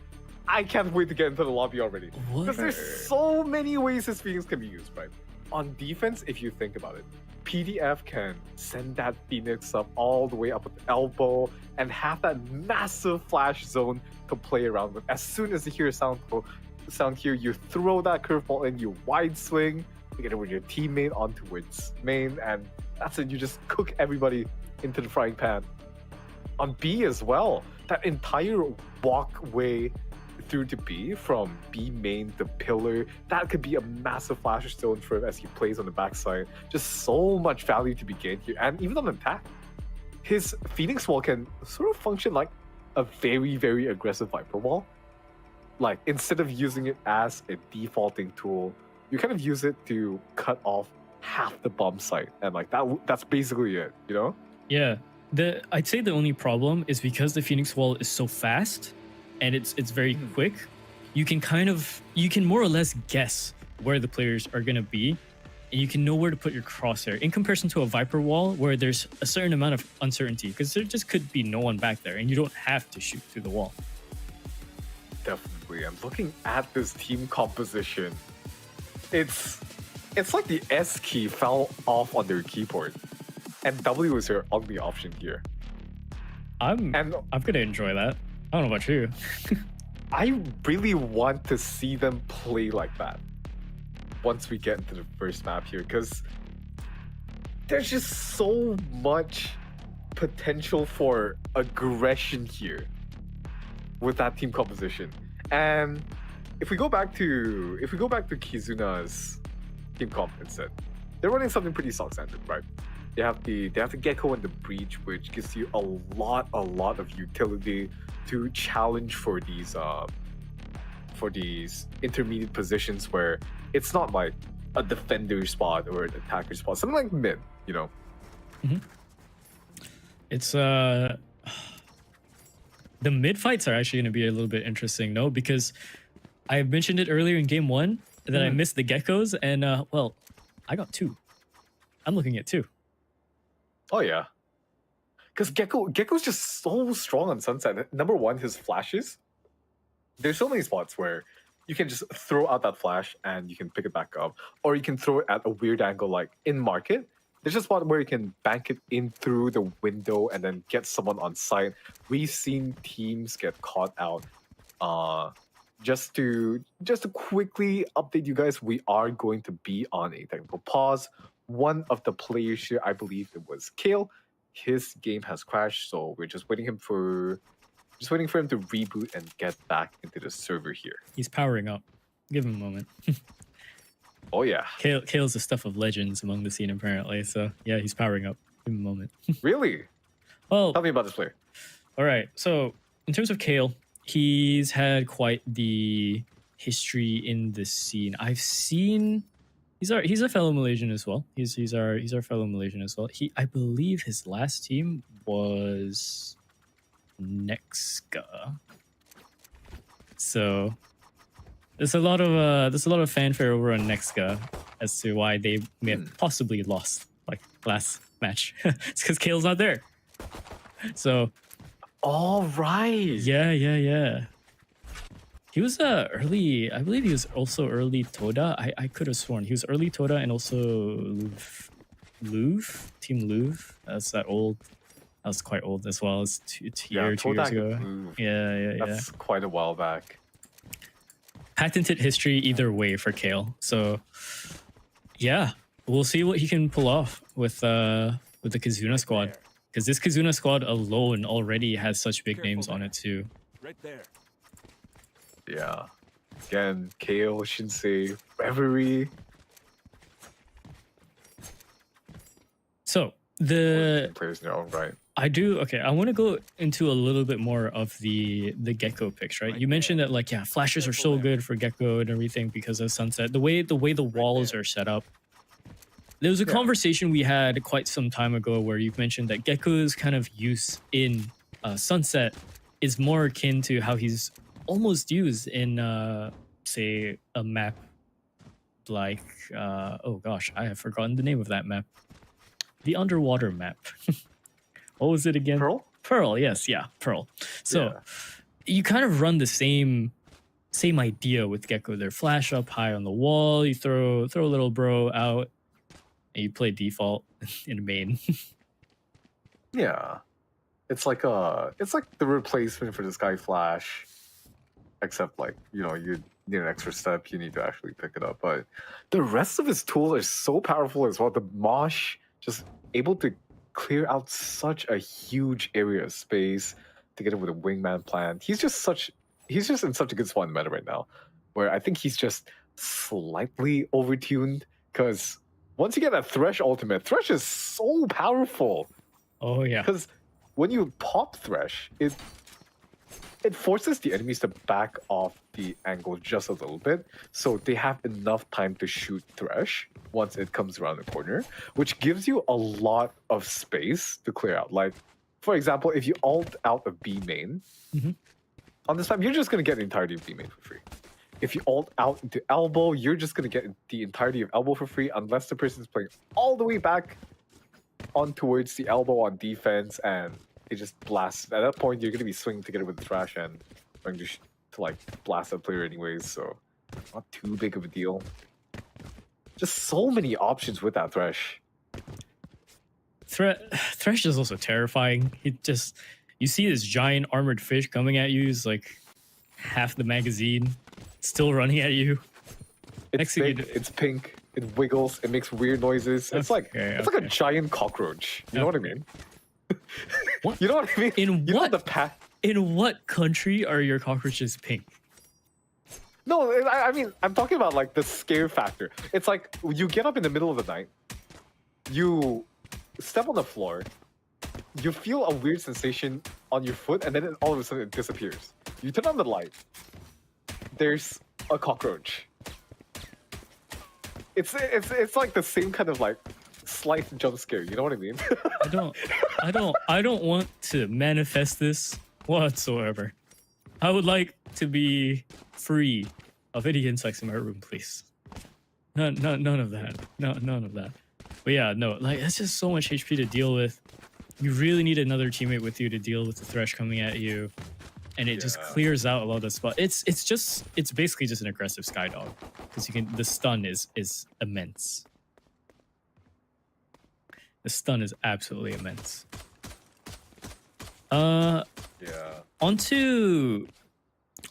I can't wait to get into the lobby already. Because there's so many ways this Phoenix can be used, right? On defense, if you think about it, PDF can send that Phoenix up all the way up at the elbow and have that massive flash zone to play around with. As soon as you hear a sound here, you throw that curveball in, you wide swing, you get it with your teammate on towards main, and that's it. You just cook everybody into the frying pan. On B as well, that entire walkway through to B, from B main to pillar, that could be a massive flash zone for him as he plays on the backside. Just so much value to be gained here. And even on attack, his Phoenix wall can sort of function like a very, very aggressive Viper wall. Like, instead of using it as a defaulting tool, you kind of use it to cut off half the bomb site. And like that's basically it, you know? Yeah. I'd say the only problem is because the Phoenix Wall is so fast and it's very quick, you can more or less guess where the players are gonna be, and you can know where to put your crosshair in comparison to a Viper Wall where there's a certain amount of uncertainty because there just could be no one back there and you don't have to shoot through the wall. Definitely. I'm looking at this team composition. It's like the S key fell off on their keyboard, and W is their only option here. I'm gonna enjoy that. I don't know about you. I really want to see them play like that once we get into the first map here, because there's just so much potential for aggression here with that team composition. And if we go back to Kizuna's team comp instead, they're running something pretty stock standard, right? They have the Gecko and the Breach, which gives you a lot of utility to challenge for these intermediate positions where it's not like a defender spot or an attacker spot, something like mid, you know. It's the mid fights are actually going to be a little bit interesting, no? Because I mentioned it earlier in game 1 that I missed the Geckos, and well, I got 2. I'm looking at 2. Oh yeah, because Gecko's just so strong on Sunset. Number one, his flashes. There's so many spots where you can just throw out that flash and you can pick it back up, or you can throw it at a weird angle, like in market. There's a spot where you can bank it in through the window and then get someone on site. We've seen teams get caught out. Just to quickly update you guys, we are going to be on a technical pause. One of the players here, I believe it was Kale, his game has crashed, so we're just waiting for him to reboot and get back into the server here. He's powering up. Give him a moment. Oh yeah. Kale's the stuff of legends among the scene apparently, so yeah, he's powering up. Give him a moment. Really? Well, Tell me about this player. all right. So in terms of Kale, he's had quite the history in the scene. I've seen he's a fellow Malaysian as well. He's our fellow Malaysian as well. I believe his last team was Nexka. So there's a lot of fanfare over on Nexka as to why they may have possibly lost like last match. It's because Kale's not there. So All right. yeah. He was early. I believe he was also early Toda. I could have sworn he was early Toda and also Team Louvre. That's that old. That was quite old as well. It's 2 years Todak ago. Blue. Yeah. That's quite a while back. Patented history either way for Kale. So yeah, we'll see what he can pull off with the Kizuna squad. Because this Kizuna squad alone already has such big names on it too. Right there. Yeah. Again, Kale, Shinsei, Reverie. So the players in their own right. I want to go into a little bit more of the Gecko picks, right? You mentioned that like flashes are so good for Gecko and everything because of Sunset. The way the walls are set up. There was a conversation we had quite some time ago where you've mentioned that Gecko's kind of use in Sunset is more akin to how he's almost used in say a map like oh gosh, I have forgotten the name of that map. The underwater map. What was it again? Pearl, yes, Pearl. So you kind of run the same idea with Gecko. They're flash up high on the wall, you throw a little bro out, and you play default in main. Yeah. It's like the replacement for the Sky Flash. Except like, you need an extra step, you need to actually pick it up. But the rest of his tools are so powerful as well. The Mosh just able to clear out such a huge area of space together with a wingman plan. He's just in such a good spot in the meta right now, where I think he's just slightly overtuned because once you get that Thresh ultimate, Thresh is so powerful. Oh yeah. Because when you pop Thresh, it forces the enemies to back off the angle just a little bit, so they have enough time to shoot Thresh once it comes around the corner, which gives you a lot of space to clear out. Like, for example, if you ult out a B main, Mhm. on this map, you're just going to get the entirety of B main for free. If you ult out into elbow, you're just going to get the entirety of elbow for free unless the person's playing all the way back on towards the elbow on defense and it just blasts. At that point, you're going to be swinging together with the Thresh and trying to like blast that player anyways, so not too big of a deal. Just so many options with that Thresh. Thresh is also terrifying. You see this giant armored fish coming at you. He's like half the magazine, still running at you. It's big, it's pink, it wiggles, it makes weird noises. It's like like a giant cockroach. You know what I mean? What? You know what I mean? In you what? Know the In what country are your cockroaches pink? No, I mean, I'm talking about like the scare factor. It's like you get up in the middle of the night, you step on the floor, you feel a weird sensation on your foot, and then all of a sudden it disappears. You turn on the light, there's a cockroach. It's like the same kind of like slight jump scare. You know what I mean? I don't want to manifest this whatsoever. I would like to be free of any insects in my room, please. None of that. None of that. But yeah, no, like it's just so much HP to deal with. You really need another teammate with you to deal with the Thresh coming at you, and it just clears out a lot of the spot. It's basically just an aggressive Skydog because the stun is immense. The stun is absolutely immense. Yeah. Onto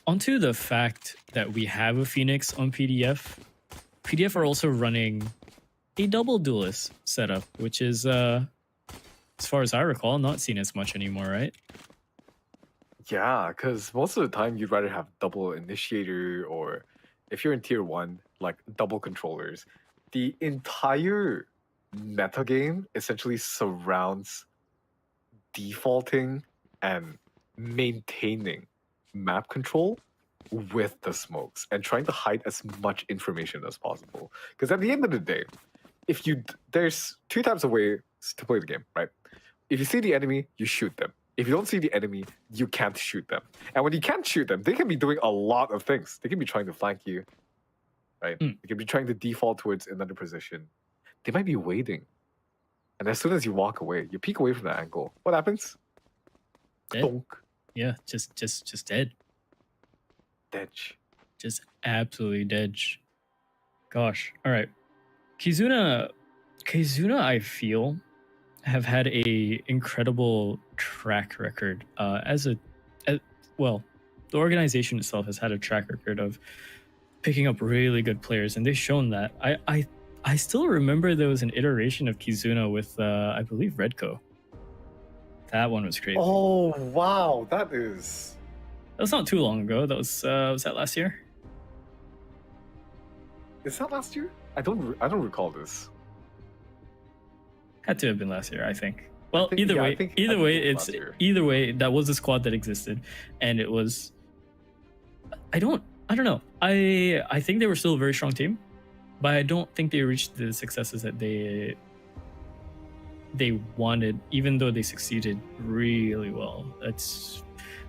the fact that we have a Phoenix on PDF. PDF are also running a double duelist setup, which is as far as I recall, not seen as much anymore, right? Yeah, because most of the time you'd rather have double initiator, or if you're in tier 1, like double controllers. The entire meta game essentially surrounds defaulting and maintaining map control with the smokes and trying to hide as much information as possible. Because at the end of the day, there's two types of ways to play the game, right? If you see the enemy, you shoot them. If you don't see the enemy, you can't shoot them. And when you can't shoot them, they can be doing a lot of things. They can be trying to flank you, right? They can be trying to default towards another position. They might be waiting. And as soon as you walk away, you peek away from the angle. What happens? Dead. Donk. Yeah, just dead. Dead. Just absolutely dead. Gosh. All right. Kizuna, I feel, have had a incredible track record well, the organization itself has had a track record of picking up really good players, and they've shown that. I still remember there was an iteration of Kizuna with I believe Redco. That one was crazy. Oh wow, that was not too long ago. That was that last year? Is that last year? I don't recall this. Had to have been last year, I think. Well, I think either way, it that was a squad that existed, and it was. I don't know. I think they were still a very strong team, but I don't think they reached the successes that they wanted, even though they succeeded really well.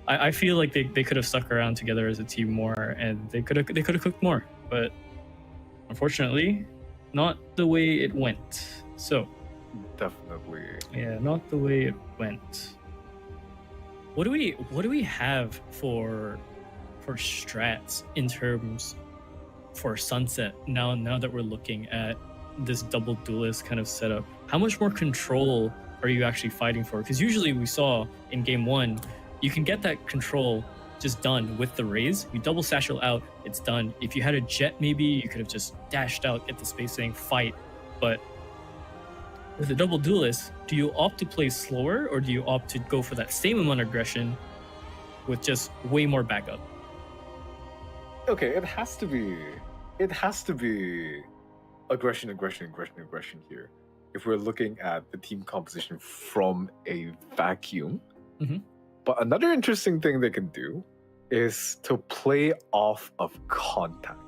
I feel like they could have stuck around together as a team more, and they could have cooked more, but unfortunately, not the way it went. So. Definitely. Yeah, not the way it went. What do we have for strats in terms for Sunset now that we're looking at this double duelist kind of setup? How much more control are you actually fighting for? Because usually we saw in game 1, you can get that control just done with the raise. You double satchel out, it's done. If you had a jet, maybe you could have just dashed out, get the spacing, fight. But with a double duelist, do you opt to play slower, or do you opt to go for that same amount of aggression with just way more backup? Okay, it has to be aggression here. If we're looking at the team composition from a vacuum, But another interesting thing they can do is to play off of contact.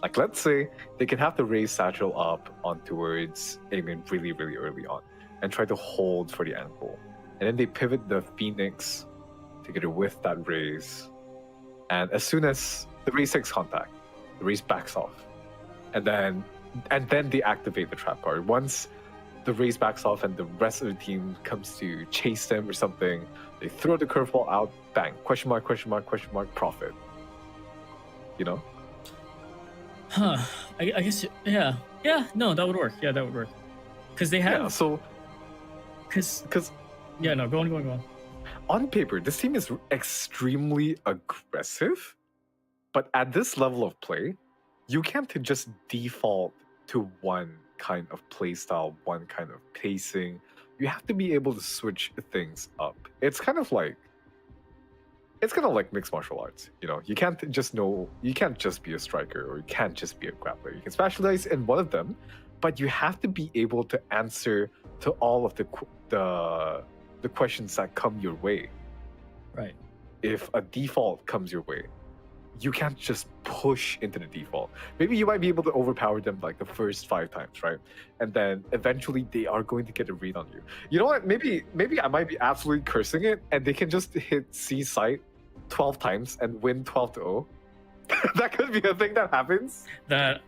Like, let's say they can have the raise satchel up on towards Aiming really, really early on and try to hold for the angle. And then they pivot the Phoenix together with that raise. And as soon as the raise takes contact, the raise backs off. And then they activate the trap card. Once the raise backs off and the rest of the team comes to chase them or something, they throw the curveball out, bang, question mark, question mark, question mark, profit. You know? Huh. I guess, yeah. Yeah, no, that would work. Yeah, that would work. Because they have. Yeah, so. Because. Yeah, no, go on. On paper, this team is extremely aggressive, but at this level of play, you can't just default to one kind of play style, one kind of pacing. You have to be able to switch things up. It's kind of like mixed martial arts. You know, you can't just be a striker, or you can't just be a grappler. You can specialize in one of them, but you have to be able to answer to all of the questions that come your way. Right. If a default comes your way, you can't just push into the default. Maybe you might be able to overpower them like the first 5 times, right? And then eventually they are going to get a read on you. You know what? Maybe I might be absolutely cursing it, and they can just hit C site 12 times and win 12-0. That could be a thing that happens. I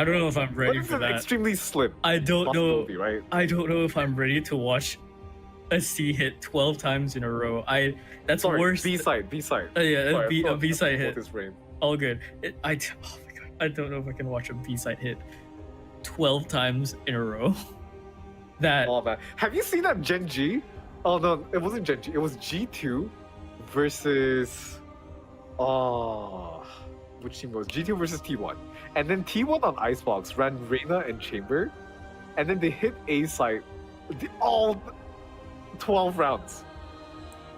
don't know if I'm ready for that. Extremely slim. I don't know. Right? I don't know if I'm ready to watch a C hit 12 times in a row. That's worse. B side. Yeah, Sorry, a B side hit. His brain. All good. Oh my god, I don't know if I can watch a B side hit 12 times in a row. Oh man, have you seen that Gen G? Oh no, it wasn't Gen G. It was G2 versus. Which team was G2 versus T1? And then T1 on Icebox ran Reyna and Chamber, and then they hit A side all 12 rounds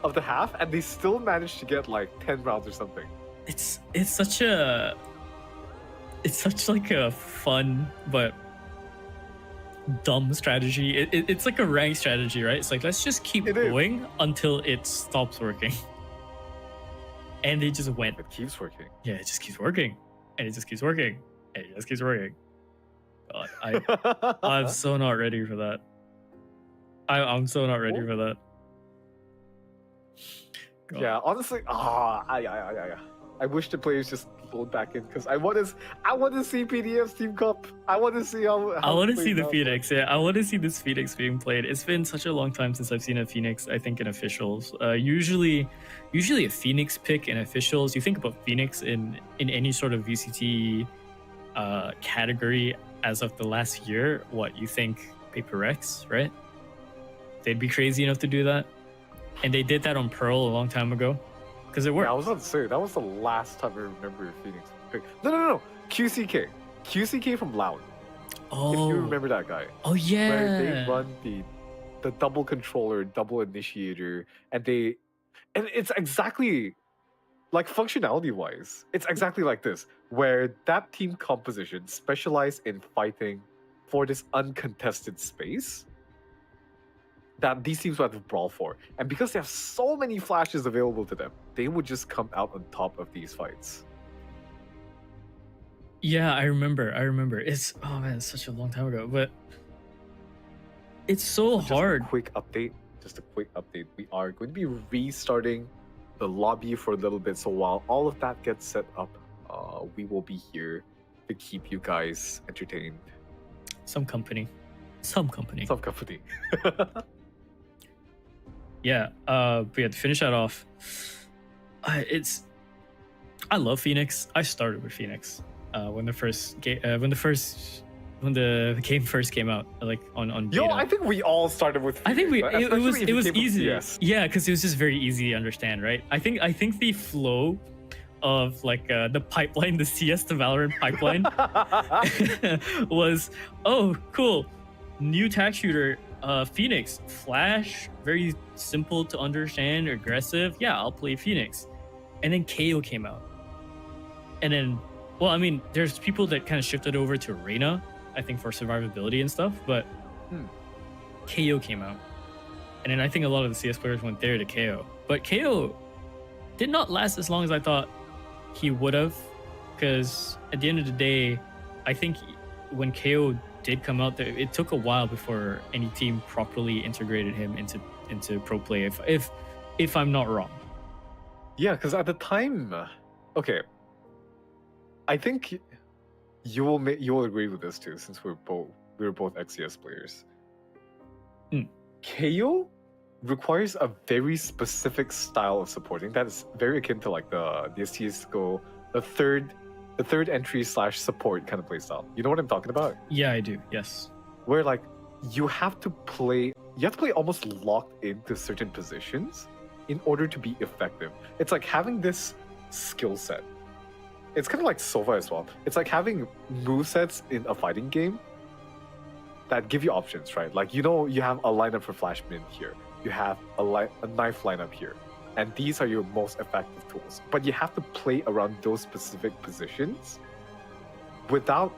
of the half, and they still managed to get like 10 rounds or something. It's such like a fun but dumb strategy. It's like a rank strategy, right? It's like, let's just keep going until it stops working. And they just went. It keeps working. Yeah, it just keeps working. And it just keeps working. And it just keeps working. God, I'm so not ready for that. I'm so not ready for that. God. Yeah, honestly, I wish the players just load back in, because I want to see PDF's Team Cup. I want to see how I want to see the Phoenix. Yeah, I want to see this Phoenix being played. It's been such a long time since I've seen a Phoenix, I think, in officials. Usually a Phoenix pick in officials. You think about Phoenix in any sort of VCT category as of the last year. What you think? Paper X, right? They'd be crazy enough to do that, and they did that on Pearl a long time ago. Because it worked. Yeah, I was about to say, that was the last time I remember Phoenix. No. QCK from Loud. Oh. If you remember that guy. Oh, yeah. Where they run the double controller, double initiator, and it's exactly, like, functionality-wise, it's exactly like this, where that team composition specialized in fighting for this uncontested space that these teams would have to brawl for. And because they have so many flashes available to them, they would just come out on top of these fights. Yeah, I remember. It's such a long time ago, but it's so hard. Just a quick update. We are going to be restarting the lobby for a little bit. So while all of that gets set up, we will be here to keep you guys entertained. Some company. Yeah, but yeah, to finish that off, I love Phoenix. I started with Phoenix when the game first came out, like on beta. I think we all started with Phoenix. I think it was easy. Yes. Yeah, because it was just very easy to understand, right? I think the flow of like the pipeline, the CS to Valorant pipeline was, oh cool, new tag shooter. Phoenix, Flash, very simple to understand, aggressive. Yeah, I'll play Phoenix. And then KO came out. And then, well, I mean, there's people that kind of shifted over to Reyna, I think, for survivability and stuff, but KO came out. And then I think a lot of the CS players went there to KO. But KO did not last as long as I thought he would have. Because at the end of the day, I think when KO did come out there, it took a while before any team properly integrated him into pro play, if I'm not wrong. Yeah, because at the time, okay, I think you will agree with this too, since we were both XCS players. Mm. KO requires a very specific style of supporting that is very akin to like the DSTs go the third entry / support kind of play style. You know what I'm talking about? Yeah, I do. Yes. Where like you have to play almost locked into certain positions in order to be effective. It's like having this skill set. It's kind of like Sova as well. It's like having movesets in a fighting game that give you options, right? Like, you know, you have a lineup for Flash Min here. You have a knife lineup here. And these are your most effective tools. But you have to play around those specific positions without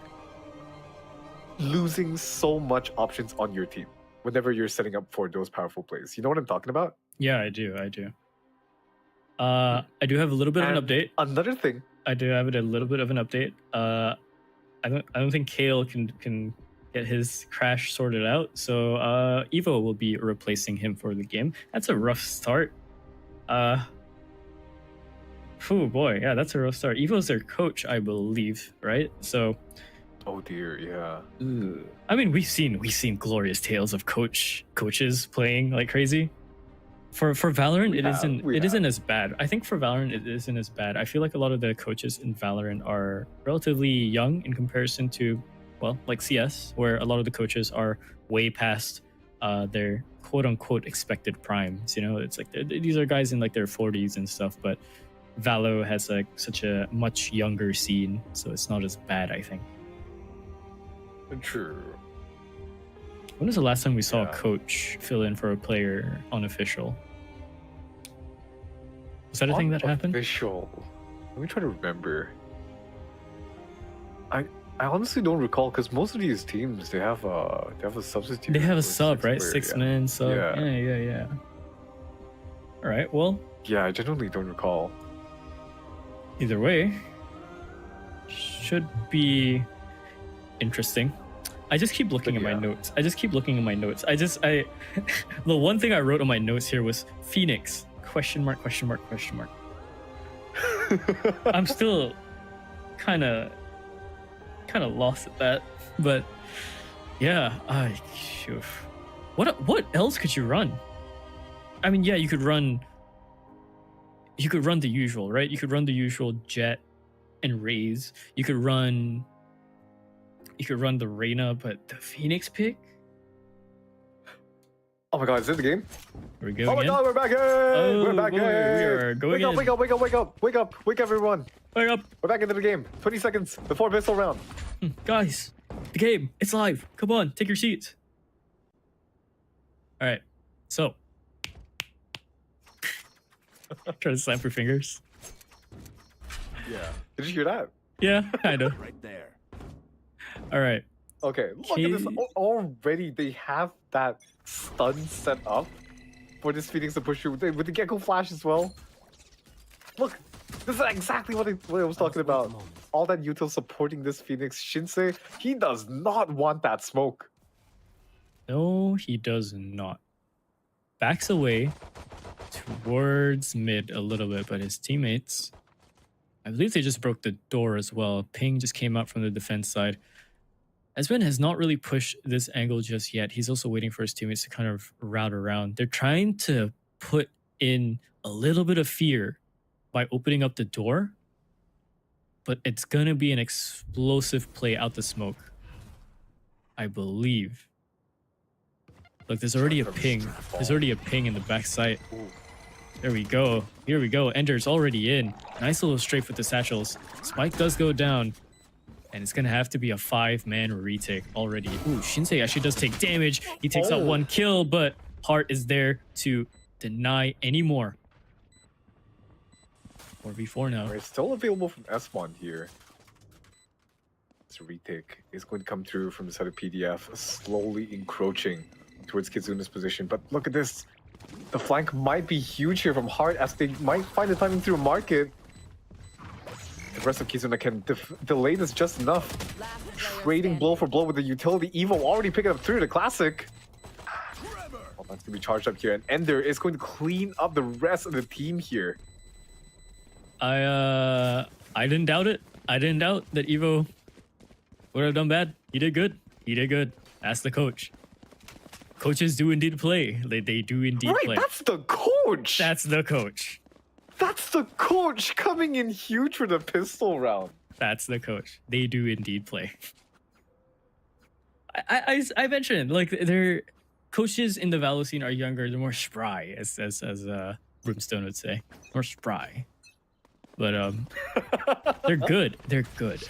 losing so much options on your team whenever you're setting up for those powerful plays. You know what I'm talking about? Yeah, I do. I do have a little bit of an update. Another thing. I do have a little bit of an update. I don't think Kale can get his crash sorted out. So Evo will be replacing him for the game. That's a rough start. Oh boy, yeah, that's a rough start. Evo's their coach, I believe, right? So oh dear, yeah. I mean, we've seen glorious tales of coaches playing like crazy. For Valorant, it isn't as bad. I think for Valorant, it isn't as bad. I feel like a lot of the coaches in Valorant are relatively young in comparison to, well, like CS, where a lot of the coaches are way past their quote unquote expected primes. You know, it's like these are guys in like their 40s and stuff. But Valo has like such a much younger scene, so it's not as bad, I think. True. When was the last time we saw a coach fill in for a player unofficial? Was that a thing that happened? Official. Let me try to remember. I honestly don't recall because most of these teams they have a substitute. They have a or sub, right? player, 6 man sub. Yeah. Yeah. All right. Well, yeah, I genuinely don't recall. either way, should be interesting. I just keep looking at my notes. The one thing I wrote on my notes here was Phoenix ? I'm still kind of lost at that, but yeah, what else could you run? I mean, yeah, you could run the usual, right? You could run the usual Jet and Raze. You could run the Reyna, but the Phoenix pick? Oh my god, is it the game? Are we going Oh my in? god, we're back in! Oh, we're back boy, in! we are going in. Wake up, everyone! Wake up! We're back into the game. 20 seconds before pistol round. Guys, the game, it's live. Come on, take your seats. All right, so. Try to slap your fingers. Yeah. Did you hear that? Yeah, kind of. Right there. All right. Okay, look at this. Already they have that stun set up for this Phoenix to push through with the Gecko Flash as well. Look, this is exactly what I was talking about. All that util supporting this Phoenix. Shinsei, he does not want that smoke. No, he does not. Backs away towards mid a little bit, but his teammates, I believe they just broke the door as well. Ping just came out from the defense side. Esben has not really pushed this angle just yet. He's also waiting for his teammates to kind of route around. They're trying to put in a little bit of fear by opening up the door, but it's going to be an explosive play out the smoke, I believe. Look, there's already a ping. There's already a ping in the back site. There we go. Here we go. Ender's already in. Nice little strafe with the satchels. Spike does go down. And it's going to have to be a 5-man retake already. Ooh, Shinsei actually does take damage. He takes out 1 kill, but Heart is there to deny any more. 4v4 now. It's still available from S1 here. This retake is going to come through from the side of PDF, slowly encroaching towards Kitsuna's position. But look at this. The flank might be huge here from Hart as they might find the timing through a market. The rest of Kizuna can delay this just enough. Last player Trading blow standing. for blow with the utility. Evo already picking up through the classic. Well, that's gonna be charged up here, and Ender is going to clean up the rest of the team here. I didn't doubt it. I didn't doubt that Evo would have done bad. He did good. He did good. Ask the coach. Coaches do indeed play. They do indeed Right, play. that's the coach. That's the coach. That's the coach coming in huge for the pistol round. That's the coach. They do indeed play. I mentioned like their coaches in the Valo scene are younger. They're more spry, as Brimstone would say, more spry. But they're good. They're good.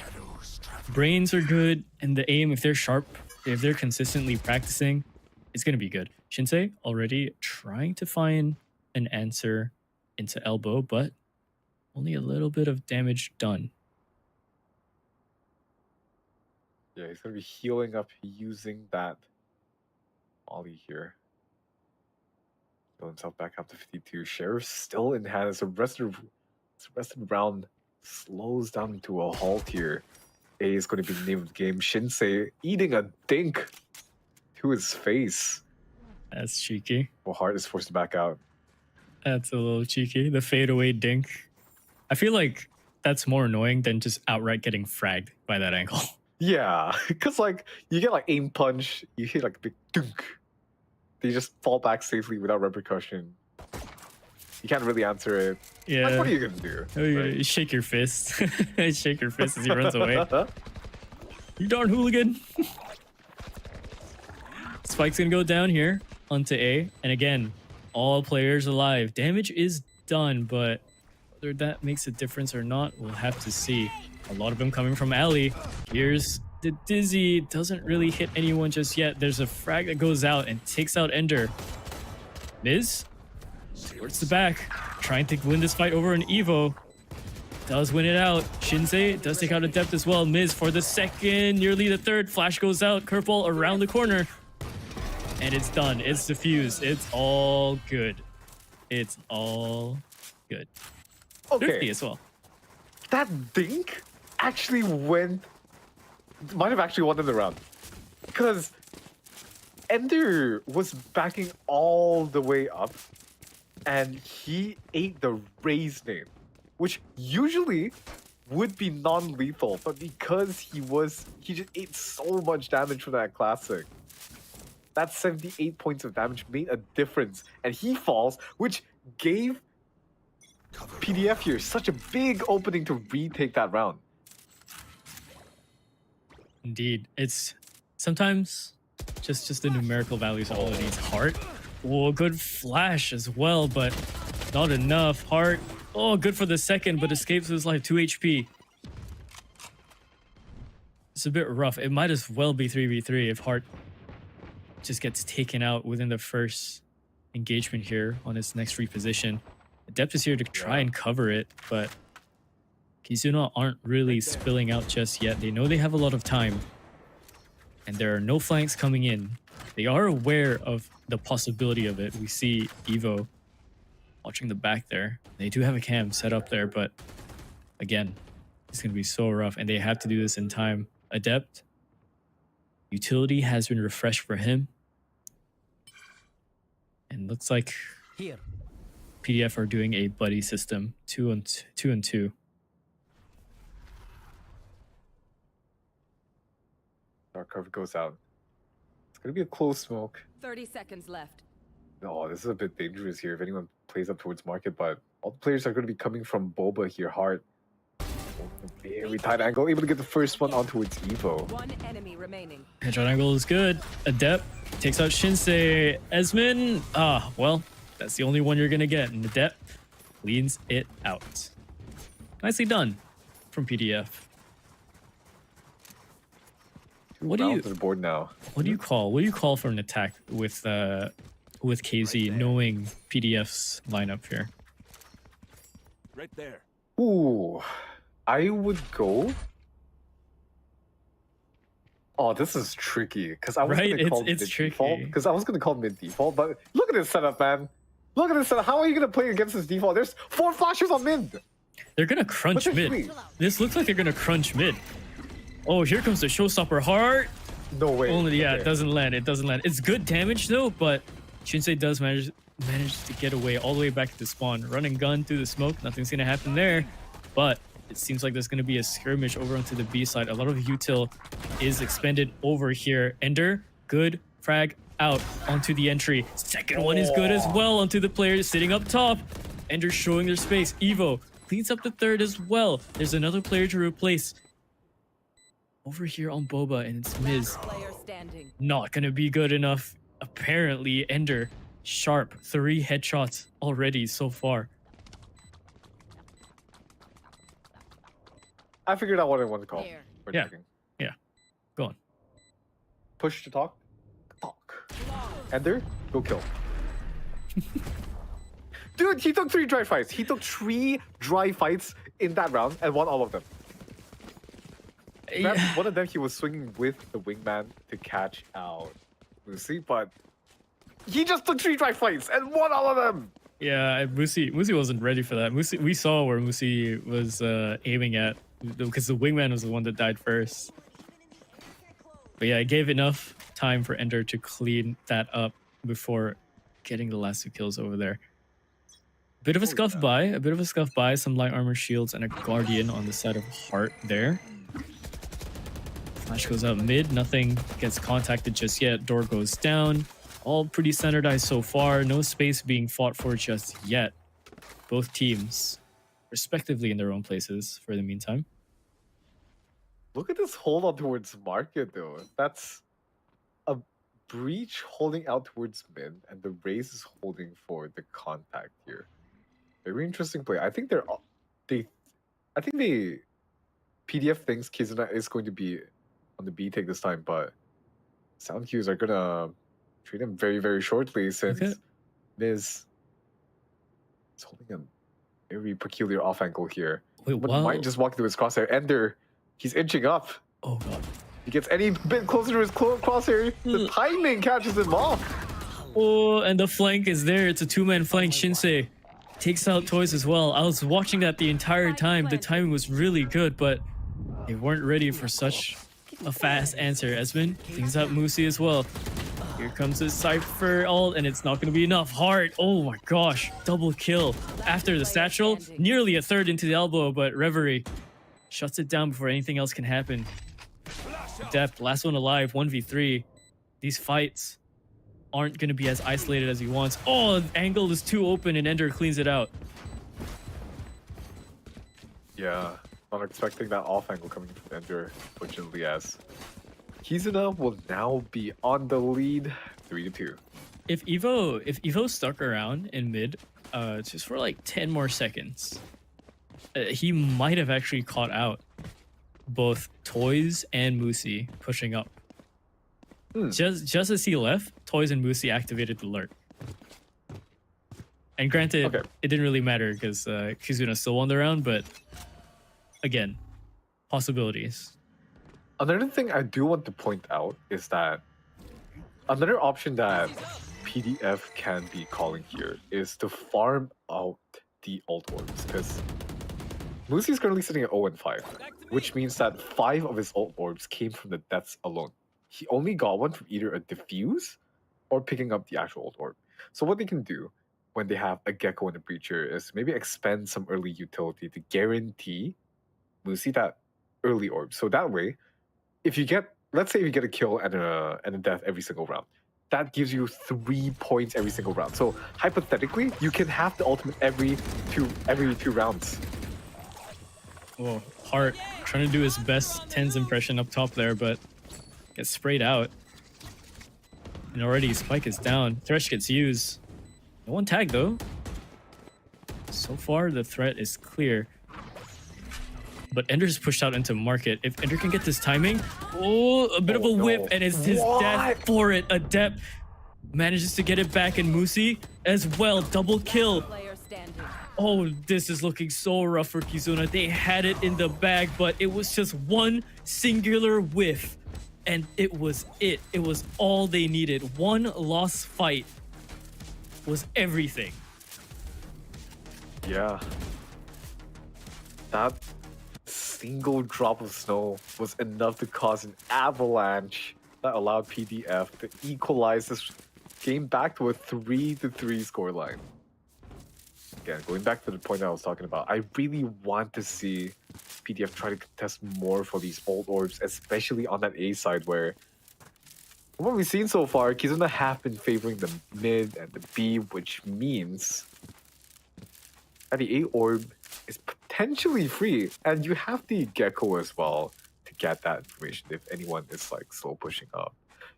Brains are good, and the aim, if they're sharp, if they're consistently practicing, it's gonna be good. Shinsei already trying to find an answer into elbow, but only a little bit of damage done. Yeah, he's gonna be healing up using that Ollie here. Build himself back up to 52. Sheriff still in hand as the rest of the round slows down to a halt here. A is going to be the name of the game. Shinsei eating a dink to his face. That's cheeky. Well, Hart is forced to back out. That's a little cheeky. The fadeaway dink. I feel like that's more annoying than just outright getting fragged by that angle. Yeah, because like you get like aim punch, you hit like a big dunk. They just fall back safely without repercussion. You can't really answer it. Yeah. Like, what are you gonna do? Oh, you right? shake your fist. Shake your fist as he runs away. You darn hooligan. Spike's gonna go down here onto A. And again, all players alive. Damage is done, but whether that makes a difference or not, we'll have to see. A lot of them coming from alley. Here's the Dizzy. Doesn't really hit anyone just yet. There's a frag that goes out and takes out Ender. Miz towards the back, trying to win this fight over an Evo. Does win it out. Shinsei does take out a depth as well. Miz for the second, nearly the third. Flash goes out. Curveball around the corner. And it's done. It's diffused. It's all good. It's all good. Okay, 50 as well. that dink actually might have actually won them the round. Because Ender was backing all the way up and he ate the Raze name, which usually would be non-lethal, but because he just ate so much damage from that classic. That 78 points of damage made a difference, and he falls, which gave PDF here such a big opening to retake that round. Indeed. It's sometimes just the numerical values are all it needs. Heart. Oh, good flash as well, but not enough. Heart. Oh, good for the second, but escapes his life. 2 HP. It's a bit rough. It might as well be 3v3 if Heart just gets taken out within the first engagement here on his next reposition. Adept is here to try and cover it, but Kizuna aren't really spilling out just yet. They know they have a lot of time, and there are no flanks coming in. They are aware of the possibility of it. We see Evo watching the back there. They do have a cam set up there, but again, it's going to be so rough, and they have to do this in time. Adept, utility has been refreshed for him, and looks like Here. PDF are doing a buddy system, 2 and 2. Dark cover goes out. It's gonna be a close smoke. 30 seconds left. Oh, this is a bit dangerous here if anyone plays up towards market, but all the players are going to be coming from Boba here hard. Very tight angle, able to get the first one onto its Evo. One enemy remaining. Headshot angle is good. Adept takes out Shinsei. Esmin, well, that's the only one you're gonna get, and Adept cleans it out. Nicely done from PDF. What do you To the board now. What do you call for an attack with KZ, knowing PDF's lineup here? Right there. Ooh, I would go Oh, this is tricky because I was Right, gonna call it's mid tricky. default because I was gonna call mid default, but look at this setup, man. Look at this setup. How are you gonna play against this default? There's 4 flashes on mid. They're gonna crunch mid. Potentially. This looks like they're gonna crunch mid. Oh, here comes the showstopper heart. No way. Only yeah, Okay. it doesn't land. It doesn't land. It's good damage though, but Shinsei does manage to get away all the way back to spawn. Run and gun through the smoke. Nothing's gonna happen there. But it seems like there's gonna be a skirmish over onto the B side. A lot of util is expended over here. Ender, good frag out onto the entry. Second one is good as well onto the players sitting up top. Ender showing their space. Evo cleans up the third as well. There's another player to replace. Over here on Boba, and it's Miz. Player standing. Not gonna be good enough. Apparently, Ender, sharp, 3 headshots already so far. I figured out what I want to call. There. We're Yeah. checking. Go on. Push to talk. Talk. Ender, go kill. Dude, he took 3 dry fights. He took 3 dry fights in that round and won all of them. Perhaps Yeah, one of them he was swinging with the wingman to catch out Lucy, but he just took 3 dry fights and won all of them. yeah. Musi wasn't ready for that. Musi, we saw where Musi was aiming at because the wingman was the one that died first. But yeah, it gave enough time for Ender to clean that up before getting the last 2 kills over there. Bit of a scuff by, some light armor shields and a guardian on the side of Heart there. Flash goes out mid, nothing gets contacted just yet. Door goes down. All pretty standardized so far. No space being fought for just yet. Both teams, respectively, in their own places for the meantime. Look at this hold on towards market though. That's a breach holding out towards mid, and the raise is holding for the contact here. Very interesting play. I think they PDF thinks Kizuna is going to be on the B take this time, but sound cues are gonna treat him very, very shortly since Okay. Miz is holding a very peculiar off angle here. Wait, But wow. might just walk through his crosshair. Ender, he's inching up. Oh god. He gets any bit closer to his crosshair, the timing catches him off. Oh, and the flank is there. It's a 2-man flank. Shinsei takes out Toys as well. I was watching that the entire time. The timing was really good, but they weren't ready for such a fast answer. Esmond takes out Musi as well. Here comes the Cypher ult, and it's not going to be enough. Heart, oh my gosh, double kill. After the satchel, nearly a third into the elbow, but Reverie shuts it down before anything else can happen. Depth, last one alive, 1v3. These fights aren't going to be as isolated as he wants. Oh, the angle is too open, and Ender cleans it out. Yeah, not expecting that off angle coming from Ender, fortunately, as Kizuna will now be on the lead, 3-2. If Evo stuck around in mid, just for like 10 more seconds, he might have actually caught out both Toys and Musi pushing up. Just as he left, Toys and Musi activated the lurk. And granted, Okay. it didn't really matter because Kizuna still won the round, but again, possibilities. Another thing I do want to point out is that another option that PDF can be calling here is to farm out the ult orbs, because Lucy is currently sitting at 0-5, which means that 5 of his ult orbs came from the deaths alone. He only got one from either a diffuse or picking up the actual ult orb. So what they can do when they have a Gecko and a Breacher is maybe expend some early utility to guarantee Lucy that early orb. So that way, if you get, let's say if you get a kill and a death every single round, that gives you 3 points every single round. So hypothetically, you can have the ultimate every two rounds. Well, Hart trying to do his best Tens impression up top there, but gets sprayed out. And already Spike is down. Thresh gets used. No one tagged though. So far, the threat is clear. But Ender's pushed out into market. If Ender can get this timing, oh, a bit of a whip, no. and it's his death for it. Adept manages to get it back, and Musi as well. Double kill. Player standing. Oh, this is looking so rough for Kizuna. They had it in the bag, but it was just one singular whiff And it was it. It was all they needed. One lost fight was everything. Yeah. That single drop of snow was enough to cause an avalanche that allowed PDF to equalize this game back to a 3-3 scoreline. Again, going back to the point I was talking about, I really want to see PDF try to contest more for these old orbs, especially on that A side where from what we've seen so far, Kizuna have been favoring the mid and the B, which means that the A orb is potentially free, and you have the Gecko as well to get that information if anyone is like slow pushing up.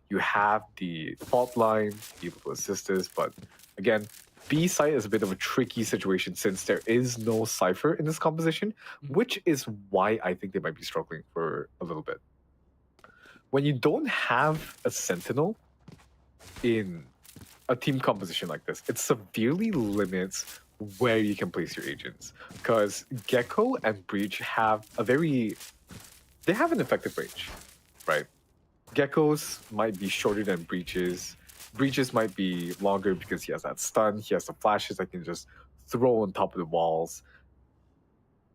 You have the fault line able to assist this, but again, B side is a bit of a tricky situation since there is no cipher in this composition, which is why I think they might be struggling for a little bit. When you don't have a sentinel in a team composition like this, it severely limits where you can place your agents. Because Gecko and Breach have they have an effective range, right? Geckos might be shorter than Breaches. Breaches might be longer because he has that stun, he has the flashes that can just throw on top of the walls.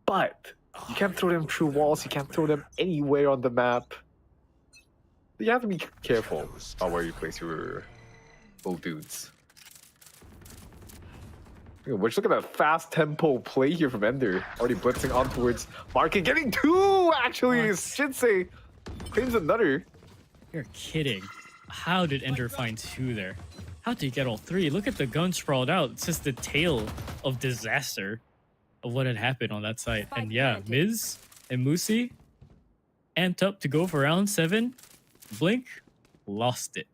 But you can't throw them through walls, you can't throw them anywhere on the map. You have to be careful about where you place your little dudes. Which look at that fast tempo play here from Ender. Already blitzing on towards Market, getting two actually. Shinsei claims another. You're kidding. How did Ender find two there? How did he get all three? Look at the gun sprawled out. It's just the tale of disaster of what had happened on that site. And yeah, Miz and Musi amped up to go for round 7. Blink lost it.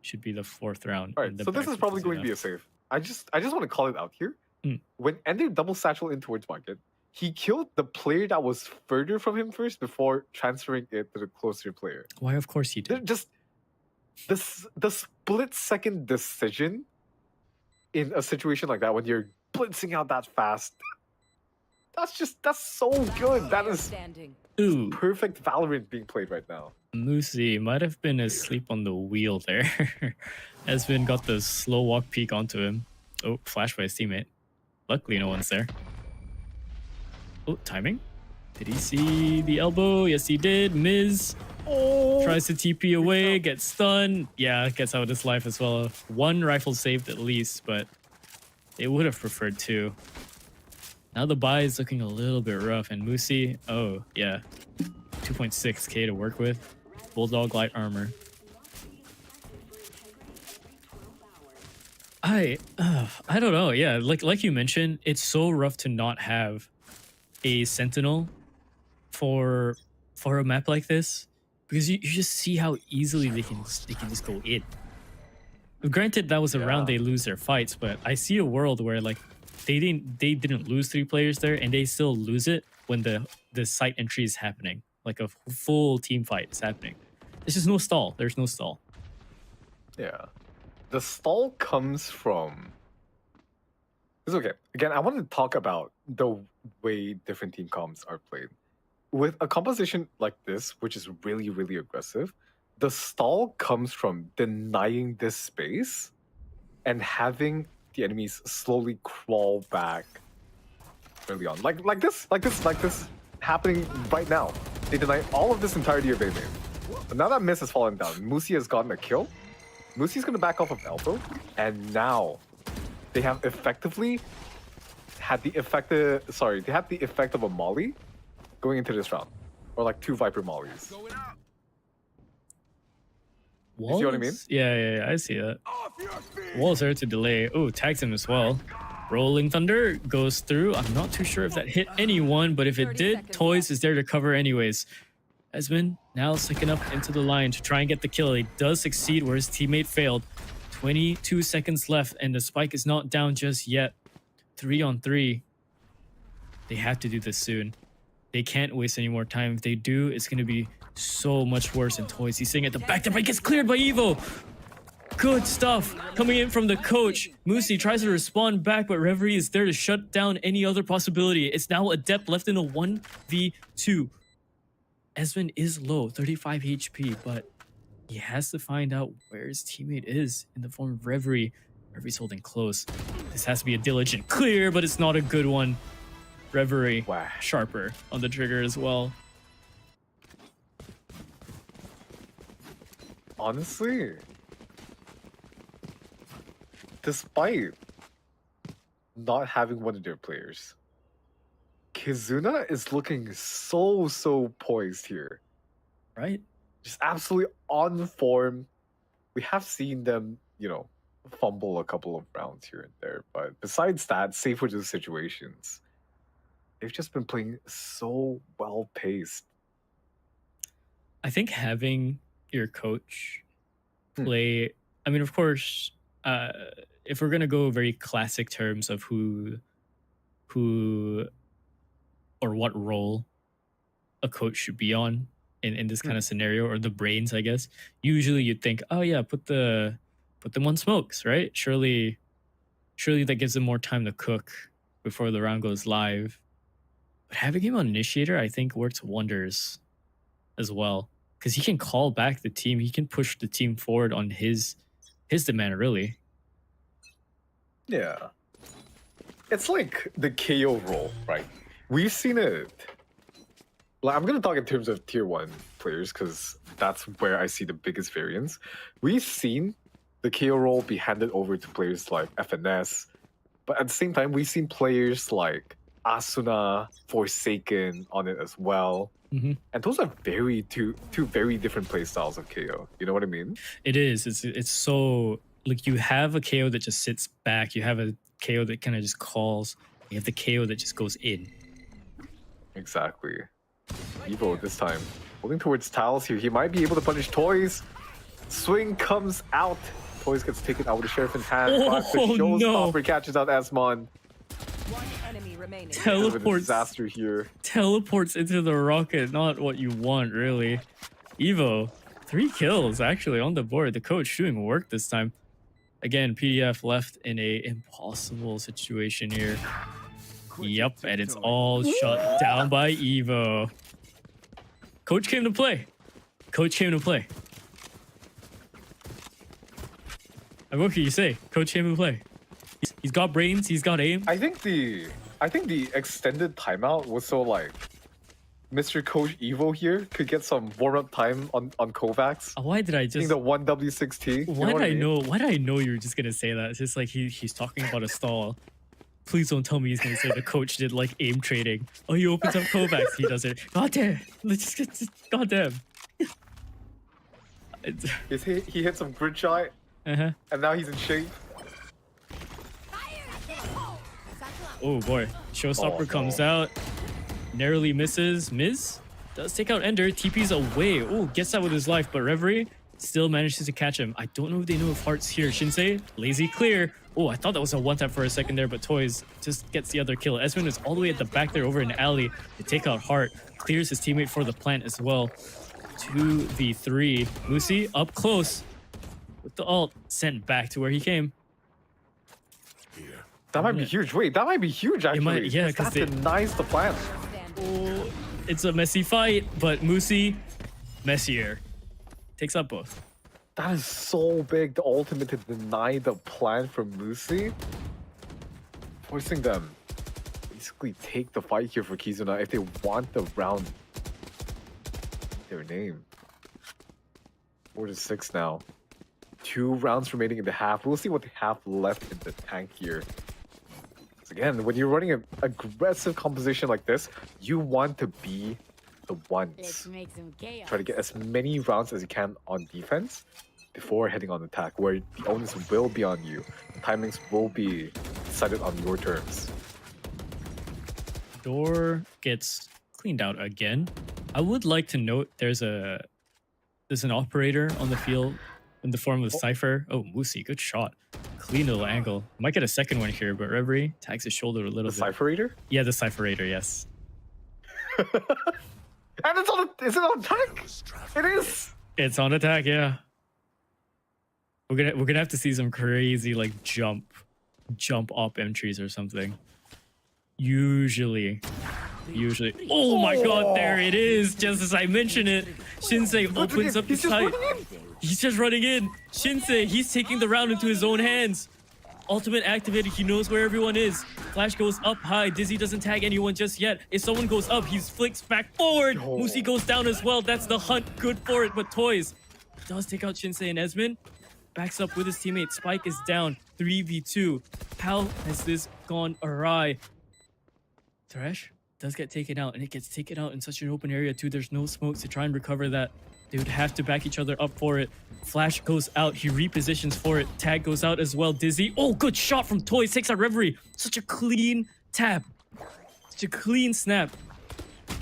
Should be the 4th round. All right, so this is probably going to be a save. I just want to call it out here. When Ender double satchel in towards Market, he killed the player that was further from him first before transferring it to the closer player. Why, of course he did. Just the split-second decision in a situation like that when you're blitzing out that fast. That's so good. That is Ooh, perfect Valorant being played right now. Musi might have been asleep on the wheel there. Esvin got the slow walk peek onto him. Oh, flash by his teammate. Luckily, no one's there. Oh, timing. Did he see the elbow? Yes, he did. Miz tries to TP away, gets stunned. Yeah, gets out of his life as well. 1 rifle saved at least, but they would have preferred 2. Now the buy is looking a little bit rough, and Musi, oh yeah, 2.6k to work with. Bulldog light armor. I don't know. Yeah, like you mentioned, it's so rough to not have a sentinel for a map like this because you just see how easily they can just go in. Granted, that was a round they lose their fights, but I see a world where like they didn't lose 3 players there and they still lose it when the site entry is happening, like a full team fight is happening. There's just no stall. There's no stall. Yeah. The stall comes from... It's okay. Again, I want to talk about the way different team comps are played. With a composition like this, which is really, really aggressive, the stall comes from denying this space and having the enemies slowly crawl back early on. Like this happening right now. They deny all of this entirety of A main. But now that Miss has fallen down, Musi has gotten a kill. Musi's gonna back off of elbow, and now they have effectively had the effect of a molly going into this round. Or like 2 Viper mollies. You see what I mean? Yeah, I see that. Walls there to delay. Oh, tags him as well. Rolling Thunder goes through. I'm not too sure if that hit anyone, but if it did, Toys is there to cover anyways. Esmond now sticking up into the line to try and get the kill. He does succeed where his teammate failed. 22 seconds left, and the spike is not down just yet. 3 on 3. They have to do this soon. They can't waste any more time. If they do, it's going to be so much worse. And Toys, he's sitting at the back. The break gets cleared by Evo. Good stuff coming in from the coach. Musi tries to respond back, but Reverie is there to shut down any other possibility. It's now Adept left in a 1v2. Esmond is low, 35 HP, but he has to find out where his teammate is in the form of Reverie. Reverie's holding close. This has to be a diligent clear, but it's not a good one. Reverie, Wow. sharper on the trigger as well. Honestly, despite not having one of their players, Kizuna is looking so poised here. Right? Just absolutely on form. We have seen them, fumble a couple of rounds here and there, but besides that, safe with the situations, they've just been playing so well paced. I think having your coach Hmm. play, I mean, of course, if we're gonna go very classic terms of who or what role a coach should be on in this kind of scenario, or the brains, I guess. Usually you'd think, oh yeah, put them on smokes, right? Surely that gives them more time to cook before the round goes live. But having him on initiator, I think, works wonders as well. Because he can call back the team, he can push the team forward on his demand, really. Yeah. It's like the KO role, right? We've seen it. Like, I'm going to talk in terms of tier 1 players because that's where I see the biggest variance. We've seen the KO role be handed over to players like FNS, but at the same time, we've seen players like Asuna, Forsaken on it as well. Mhm. And those are two very different play styles of KO. You know what I mean? It is. It's so, like, you have a KO that just sits back. You have a KO that kind of just calls. You have the KO that just goes in. Exactly. Evo this time. Moving towards Tiles here. He might be able to punish Toys. Swing comes out. Toys gets taken out with the Sheriff in hand. But the Oh, Showstopper no. catches out Asmon. One enemy remaining. Bit of a Teleports. disaster here. Teleports into the rocket. Not what you want, really. Evo, 3 kills actually on the board. The coach doing work this time. Again, PDF left in a impossible situation here. Yep, and it's all shut down by Evo. Coach came to play. Coach came to play. And what can you say? Coach came to play. He's got brains. He's got aim. I think the extended timeout was so like Mr. Coach Evo here could get some warm-up time on Kovacs. Why did I Getting just? the 1W6T. Why did I know? Why did I know you were just gonna say that? It's just like he's talking about a stall. Please don't tell me he's gonna say the coach did like aim trading. Oh, he opens up Kovacs. He does it. God damn. Let's just God damn. He hit some grid shot, Uh-huh. and now he's in shape. Oh boy. Showstopper Oh, comes no. out. Narrowly misses. Miz does take out Ender. TP's away. Oh, gets that with his life, but Reverie still manages to catch him. I don't know if they know if Heart's here. Shinsei, lazy clear. Oh, I thought that was a one-tap for a second there, but Toys just gets the other kill. Esmond is all the way at the back there over in alley to take out Heart. Clears his teammate for the plant as well. 2v3. Lucy up close with the ult. Sent back to where he came. That might be Yeah. huge. Wait, that might be huge actually. might- yeah, 'cause that they- denies the plan. Oh, it's a messy fight, but Musi, messier. Takes up both. That is so big. The ultimate to deny the plan from Lucy, forcing them basically take the fight here for Kizuna if they want the round. Their name. 4-6 now. 2 rounds remaining in the half. We'll see what they have left in the tank here. 'Cause again, when you're running an aggressive composition like this, you want to be the ones. Let's make some chaos. Try to get as many rounds as you can on defense before heading on attack, where the onus will be on you. The timings will be decided on your terms. Door gets cleaned out again. I would like to note there's an operator on the field in the form of Cypher. Oh, Musi, good shot. Clean little angle. Might get a second one here, but Reverie tags his shoulder a little The bit. Cypherator? Yeah, the Cypherator, yes. And it's on is it on attack? It is! It's on attack, yeah. We're gonna have to see some crazy like jump up entries or something. Usually Usually. Oh my god, there it is. Just as I mentioned it, Shinsei opens up the He's just sight. running in. He's just running in. Shinsei, he's taking the round into his own hands. Ultimate activated. He knows where everyone is. Flash goes up high. Dizzy doesn't tag anyone just yet. If someone goes up, he flicks back forward. Oh. Musi goes down as well. That's the hunt. Good for it. But Toys does take out Shinsei and Esmond. Backs up with his teammate. Spike is down. 3v2. How has this gone awry? Thresh does get taken out, and it gets taken out in such an open area too. There's no smokes to try and recover that. They would have to back each other up for it. Flash goes out. He repositions for it. Tag goes out as well. Dizzy. Oh, good shot from Toys. Takes out Reverie. Such a clean tap. Such a clean snap.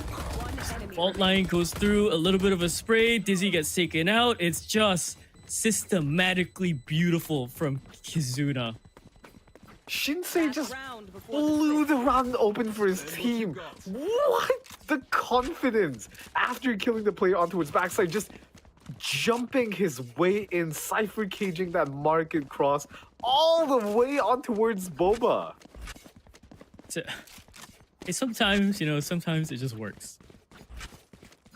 One enemy Fault line goes through. A little bit of a spray. Dizzy gets taken out. It's just systematically beautiful from Kizuna. Shinsei Last just round before the blew switch. the round open for his team. What? The confidence after killing the player onto his backside, just jumping his way in, cipher caging that market cross all the way on towards Boba. It's sometimes, sometimes it just works.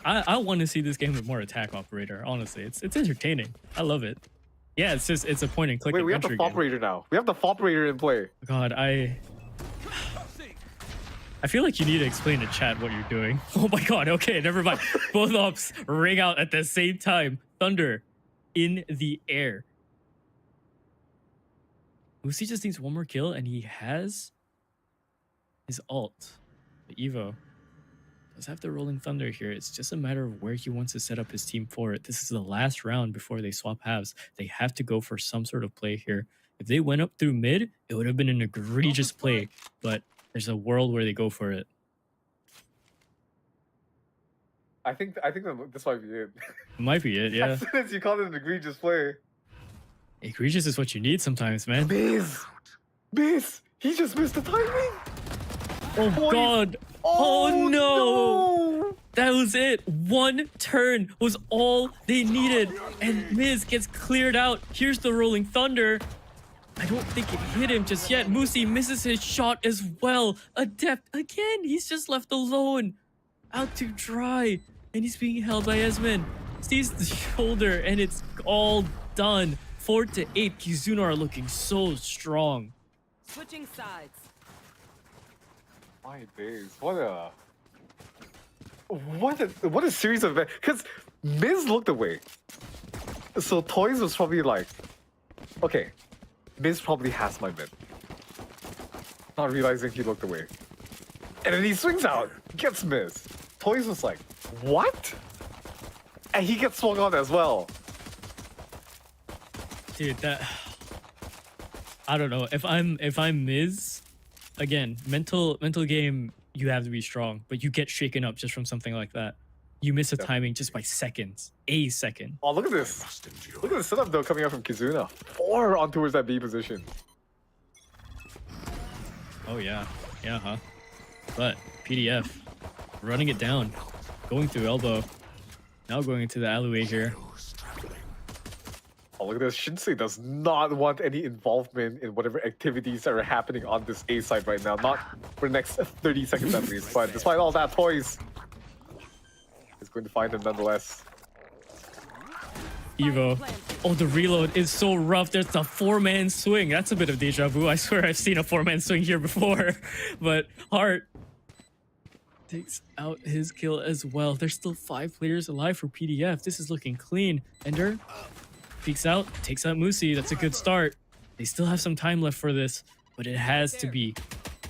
I want to see this game with more attack operator. Honestly, it's entertaining. I love it. Yeah, it's a point and click Wait, we have the adventure game. operator now. We have the operator in play. God, I feel like you need to explain to chat what you're doing. Oh my god, okay, never mind. Both ops ring out at the same time. Thunder in the air. Musi just needs one more kill and he has his ult. But Evo does have the rolling thunder here. It's just a matter of where he wants to set up his team for it. This is the last round before they swap halves. They have to go for some sort of play here. If they went up through mid, it would have been an egregious play, but there's a world where they go for it. I think that this might be it. Might be it, yeah. As soon as you call it an egregious play. Egregious is what you need sometimes, man. Biz! He just missed the timing! Oh Boy. god! Oh no! That was it. One turn was all they needed. And Miz gets cleared out. Here's the rolling thunder. I don't think it hit him just yet. Musi misses his shot as well. Adept again. He's just left alone. Out to dry. And he's being held by Esmond. Sees the shoulder and it's all done. 4-8. Kizuna are looking so strong. Switching sides. My days, what a series of events. Because Miz looked away. So Toys was probably like, okay, Miz probably has my mid. Not realizing he looked away. And then he swings out, gets Miz. Toys was like, what? And he gets swung on as well. Dude, I don't know. If I'm Miz, again, mental game, you have to be strong, but you get shaken up just from something like that. You miss a timing just by seconds. A second. Oh, look at this. Look at the setup though coming out from Kizuna. 4 on towards that B position. Oh yeah. Yeah, huh? But PDF running it down. Going through elbow. Now going into the alleyway here. Oh, look at this. Shinsei does not want any involvement in whatever activities that are happening on this A side right now. Not for the next 30 seconds at least. But despite all that, Toys is going to find him nonetheless. Evo. Oh, the reload is so rough. There's a 4-man swing. That's a bit of deja vu. I swear I've seen a 4-man swing here before. But Hart takes out his kill as well. There's still 5 players alive for PDF. This is looking clean. Ender peeks out, takes out Musi. That's a good start. They still have some time left for this, but it has to be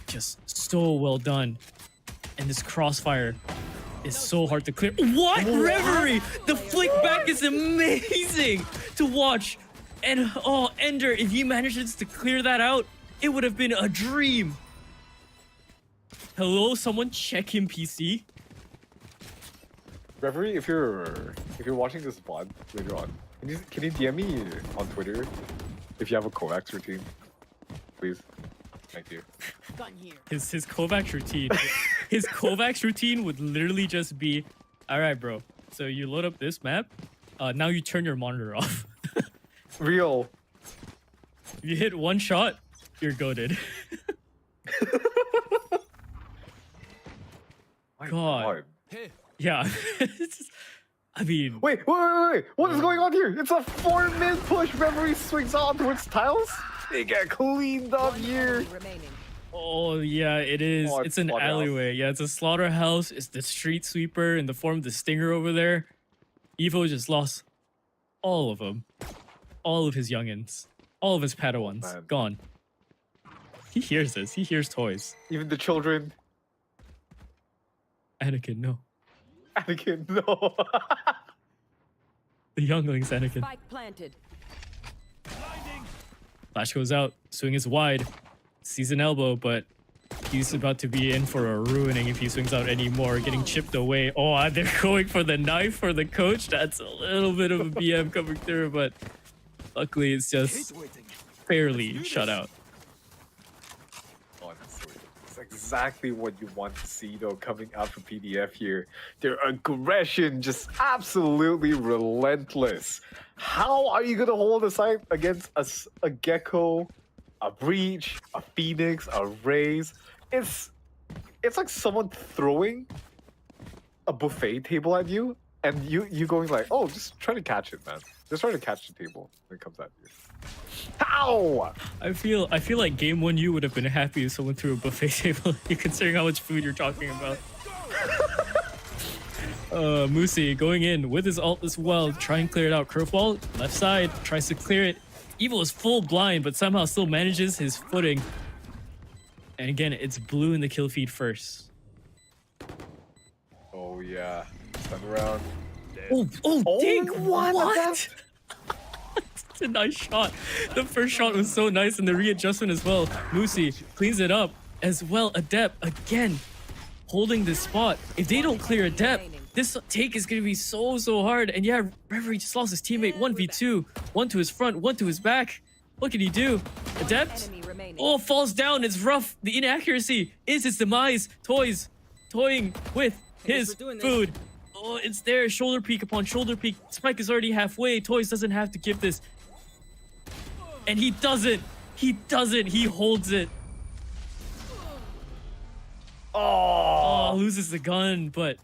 just so well done. And this crossfire is so hard to clear. What? Reverie! The flick back is amazing to watch. And oh, Ender, if he manages to clear that out, it would have been a dream. Hello, someone check him, PC. Reverie, if you're watching this VOD later on, can you DM me on Twitter if you have a Kovacs routine? Please. Thank you. Gun here. His Kovacs routine. His Kovacs routine would literally just be, all right, bro. So you load up this map. Now you turn your monitor off. Real. You hit one shot, you're goated. god. Hey, Yeah. It's just- I mean, Wait. What is going on here? It's a 4-mid push. Memory swings on towards tiles. They get cleaned up One here. enemy remaining. oh yeah, it is. Oh, It's an slaughterhouse. alleyway. Yeah, it's a slaughterhouse. It's the street sweeper in the form of the stinger over there. Evo just lost all of them. All of his youngins. All of his Padawans. man. Gone. He hears this. He hears toys. Even the children. Anakin, no. Anakin, no. The younglings, Anakin. Spike planted. Flash goes out. Swing is wide. Sees an elbow, but he's about to be in for a ruining if he swings out anymore. Getting chipped away. Oh, they're going for the knife for the coach. That's a little bit of a BM coming through, but luckily it's just hate waiting. fairly shut out. Honestly, it's exactly what you want to see, though, coming out from PDF here. Their aggression just absolutely relentless. How are you gonna hold a side against a Gecko, a Breach, a Phoenix, a Raze? It's like someone throwing a buffet table at you, and you going like, oh, just try to catch it, man. Just try to catch the table when it comes at you. How? I feel like game one you would have been happy if someone threw a buffet table at you, considering how much food you're talking about. Moosey going in with his ult as well, try and clear it out. Curveball, left side, tries to clear it. Evil is full blind, but somehow still manages his footing. And again, it's blue in the kill feed first. Oh yeah, stand around. Oh, Dink, what? what? It's a nice shot. The first shot was so nice, and the readjustment as well. Moosey cleans it up as well. Adept again, holding this spot. If they don't clear Adept, this take is going to be so hard. And yeah, Reverie just lost his teammate 1v2. One to his front, one to his back. What can he do? Adept? Enemy remaining. Oh, falls down. It's rough. The inaccuracy is his demise. Toying with his food. Oh, it's there. Shoulder peek upon shoulder peek. Spike is already halfway. Toys doesn't have to give this. And he doesn't. He doesn't. He holds it. Oh, loses the gun, but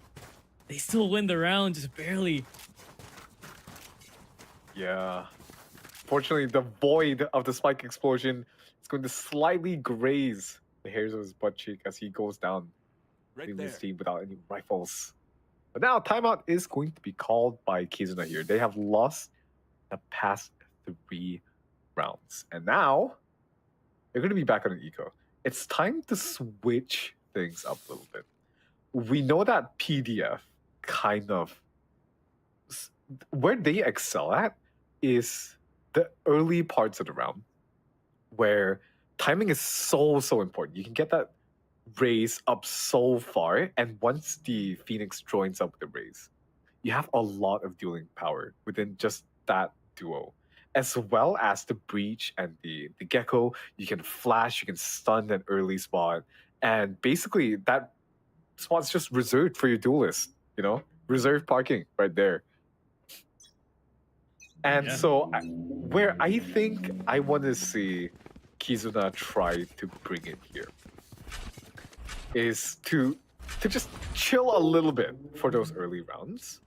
they still win the round, just barely. Yeah. Fortunately, the void of the spike explosion is going to slightly graze the hairs of his butt cheek as he goes down, Right leaving there. his team without any rifles. But now timeout is going to be called by Kizuna here. They have lost the past 3 rounds. And now they're going to be back on an eco. It's time to switch things up a little bit. We know that PDF kind of where they excel at is the early parts of the round where timing is so important. You can get that raise up so far, and once the Phoenix joins up with the raise, you have a lot of dueling power within just that duo. As well as the Breach and the Gecko, you can flash, you can stun that early spot, and basically that spot's just reserved for your duelist, you know? Reserved parking right there. And Yeah. so where I think I want to see Kizuna try to bring it here is to just chill a little bit for those early rounds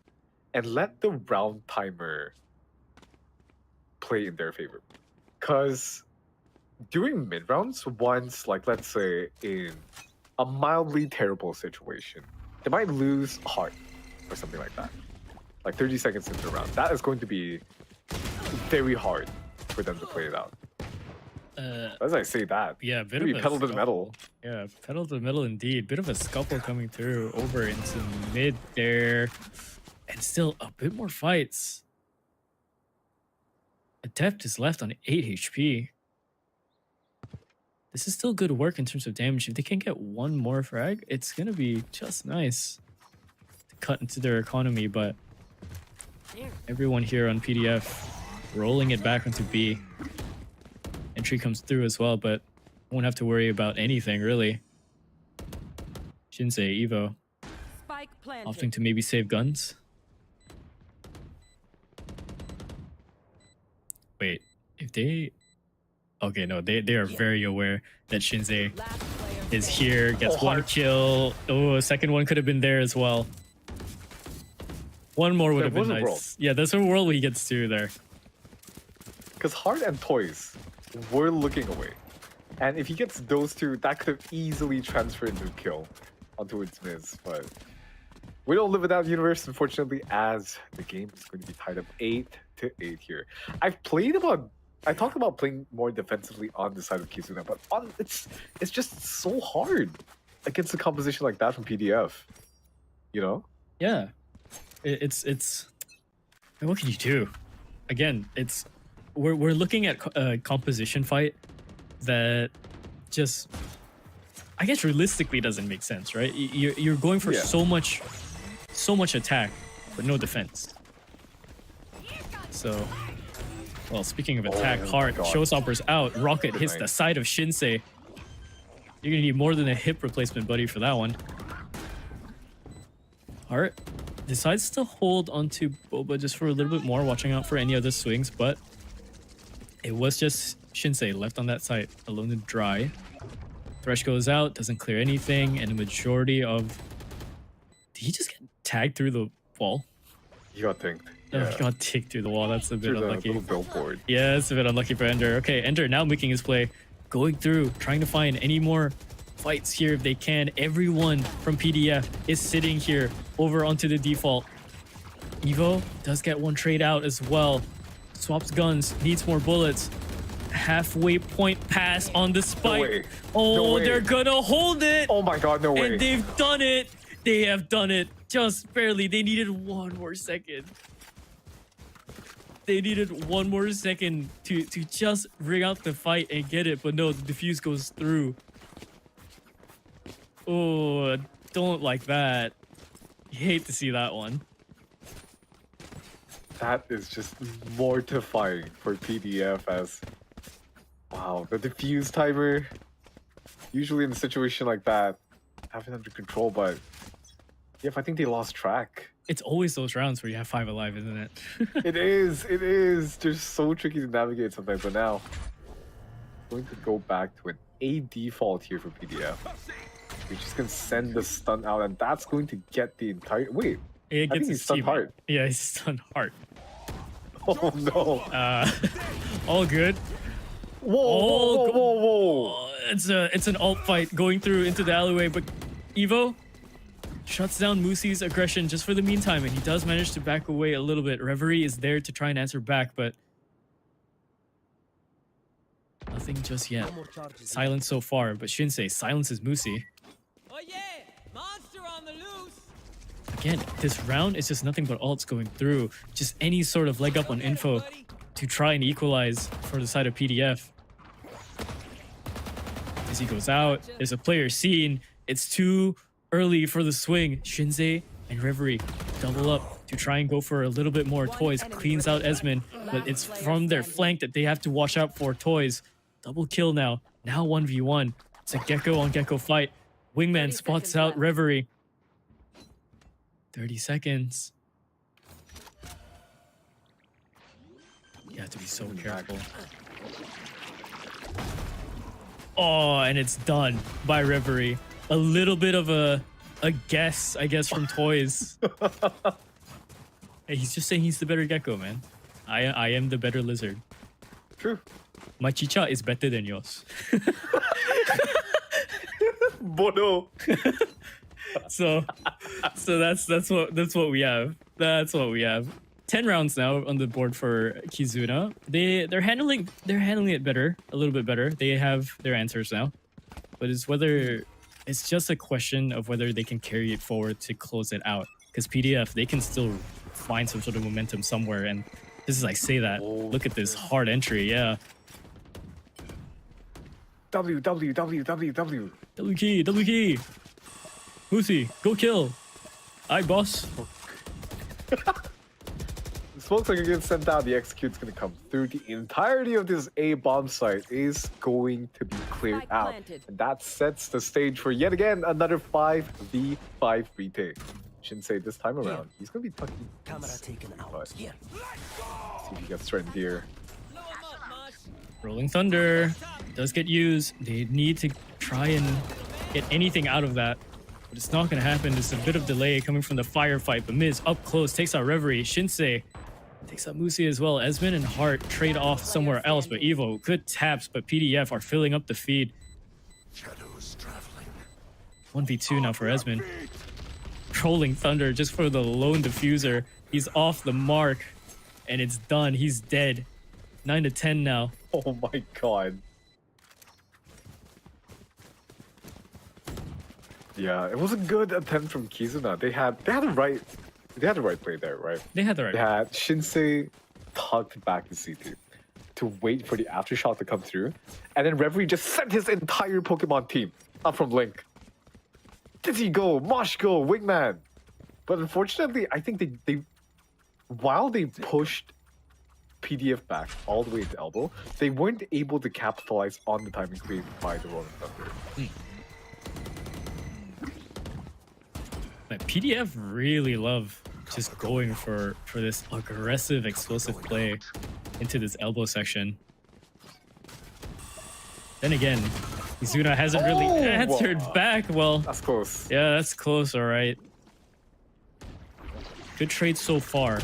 and let the round timer play in their favor. Because during mid rounds, once, like, let's say in a mildly terrible situation, they might lose heart or something like that. Like 30 seconds into the round. That is going to be very hard for them to play it out. As I say that, Yeah, a bit maybe of a pedal to the scuffle. metal. Yeah, pedal to the middle indeed. Bit of a scuffle coming through over into mid there. And still a bit more fights. Adept is left on 8 HP. This is still good work in terms of damage. If they can get one more frag, it's going to be just nice to cut into their economy. But everyone here on PDF rolling it back onto B. Entry comes through as well, but won't have to worry about anything, really. Shinsei, Evo, Spike planted. opting to maybe save guns. Wait, if they... Okay, no, they are very aware that Shinsei Last player is here, gets Oh, one hard. kill. Oh, a second one could have been there as well. One more would There have been was a nice. world. Yeah, that's a world he gets to there. Because Heart and Toys were looking away. And if he gets those two, that could have easily transferred into a kill onto its miss. But we don't live in that universe, unfortunately, as the game is going to be tied up 8-8 here. I talked about playing more defensively on the side of Kizuna, but it's just so hard against a composition like that from PDF. You know? Yeah, it's. What can you do? Again, we're looking at a composition fight that just, I guess, realistically doesn't make sense, right? You're going for Yeah. so much attack, but no defense. So, well, speaking of attack, my Heart, God. Showstopper's out. Rocket Good hits night. the side of Shinsei. You're gonna need more than a hip replacement, buddy, for that one. Heart decides to hold onto Boba just for a little bit more, watching out for any other swings, but it was just Shinsei left on that side, alone and dry. Thresh goes out, doesn't clear anything, and a majority of... Did he just get tagged through the wall? You got thinked. Oh, he got ticked through the wall. That's a bit Through the unlucky. little billboard. Yeah, it's a bit unlucky for Ender. Okay, Ender now making his play, going through, trying to find any more fights here if they can. Everyone from PDF is sitting here over onto the default. Evo does get one trade out as well. Swaps guns, needs more bullets. Halfway point pass on the spike. way. Oh, No way. they're gonna hold it. Oh my god, no way. And they've done it. They have done it. Just barely. They needed one more second. They needed one more second to just ring out the fight and get it. But no, the defuse goes through. Oh, don't like that. You hate to see that one. That is just mortifying for PDF as... Wow, the diffuse timer, usually in a situation like that, have it under control, but... Yeah, I think they lost track. It's always those rounds where you have 5 alive, isn't it? It is. They're so tricky to navigate sometimes, but now... Going to go back to an A default here for PDF. We're just going to send the stun out, and that's going to get the entire... Wait, It I gets think his he's stunned teammate. hard. Yeah, he's stunned hard. Oh no. All good. Whoa, Oh, whoa, whoa, whoa. Oh, it's an alt fight going through into the alleyway, but Evo shuts down Musi's aggression just for the meantime, and he does manage to back away a little bit. Reverie is there to try and answer back, but nothing just yet. No more charges. Silence so far, but Shinsei silences Musi. Oh yeah, monster on the loose. Again, this round is just nothing but alts going through. Just any sort of leg up on info to try and equalize for the side of PDF. As he goes out, there's a player seen. It's too early for the swing. Shinsei and Reverie double up to try and go for a little bit more. Toys cleans out Esmond, but it's from their flank that they have to watch out for. Toys, double kill now. Now 1v1. It's a Gecko on Gecko fight. Wingman spots seconds out left. Reverie. 30 seconds. You have to be so careful. Oh, and it's done by Reverie. A little bit of a guess, I guess, from Toys. Hey, he's just saying he's the better gecko, man. I am the better lizard. True. My chicha is better than yours. Bono. so that's what we have. That's what we have. 10 rounds now on the board for Kizuna. They're handling it better, a little bit better. They have their answers now. But it's just a question of whether they can carry it forward to close it out. Because PDF, they can still find some sort of momentum somewhere. And this is, I say that. Look at this hard entry, yeah. W. W key. Musi, go kill. Aye, boss. Smokes are getting sent out. The execute's going to come through. The entirety of this A bomb site is going to be cleared Spike out. planted. And that sets the stage for yet again another 5v5 retake. Shouldn't say this time around. He's going to be tucking. Camera taken out. But Here. see if he gets threatened here. Blow 'em up, Mosh. Rolling Thunder does get used. They need to try and get anything out of that. But it's not going to happen. There's a bit of delay coming from the firefight. But Miz up close takes out Reverie. Shinsei takes out Musi as well. Esmond and Hart trade off somewhere else. But Evo, good taps. But PDF are filling up the feed. 1v2 now for Esmond. Trolling Thunder just for the lone diffuser. He's off the mark. And it's done. He's dead. 9 to 10 now. Oh my god. Yeah, it was a good attempt from Kizuna. They had the right play there, right? They had the right. They had Shinsei tucked back to CT to wait for the aftershock to come through, and then Reverie just sent his entire Pokemon team up from Link. Dizzy go, Mosh go, Wingman. But unfortunately, I think they while they pushed PDF back all the way to elbow, they weren't able to capitalize on the timing created by the Rolling Thunder. But PDF really love just going for this aggressive, explosive play into this elbow section. Then again, Izuna hasn't really answered back. Well, That's close. yeah, that's close, all right. Good trade so far.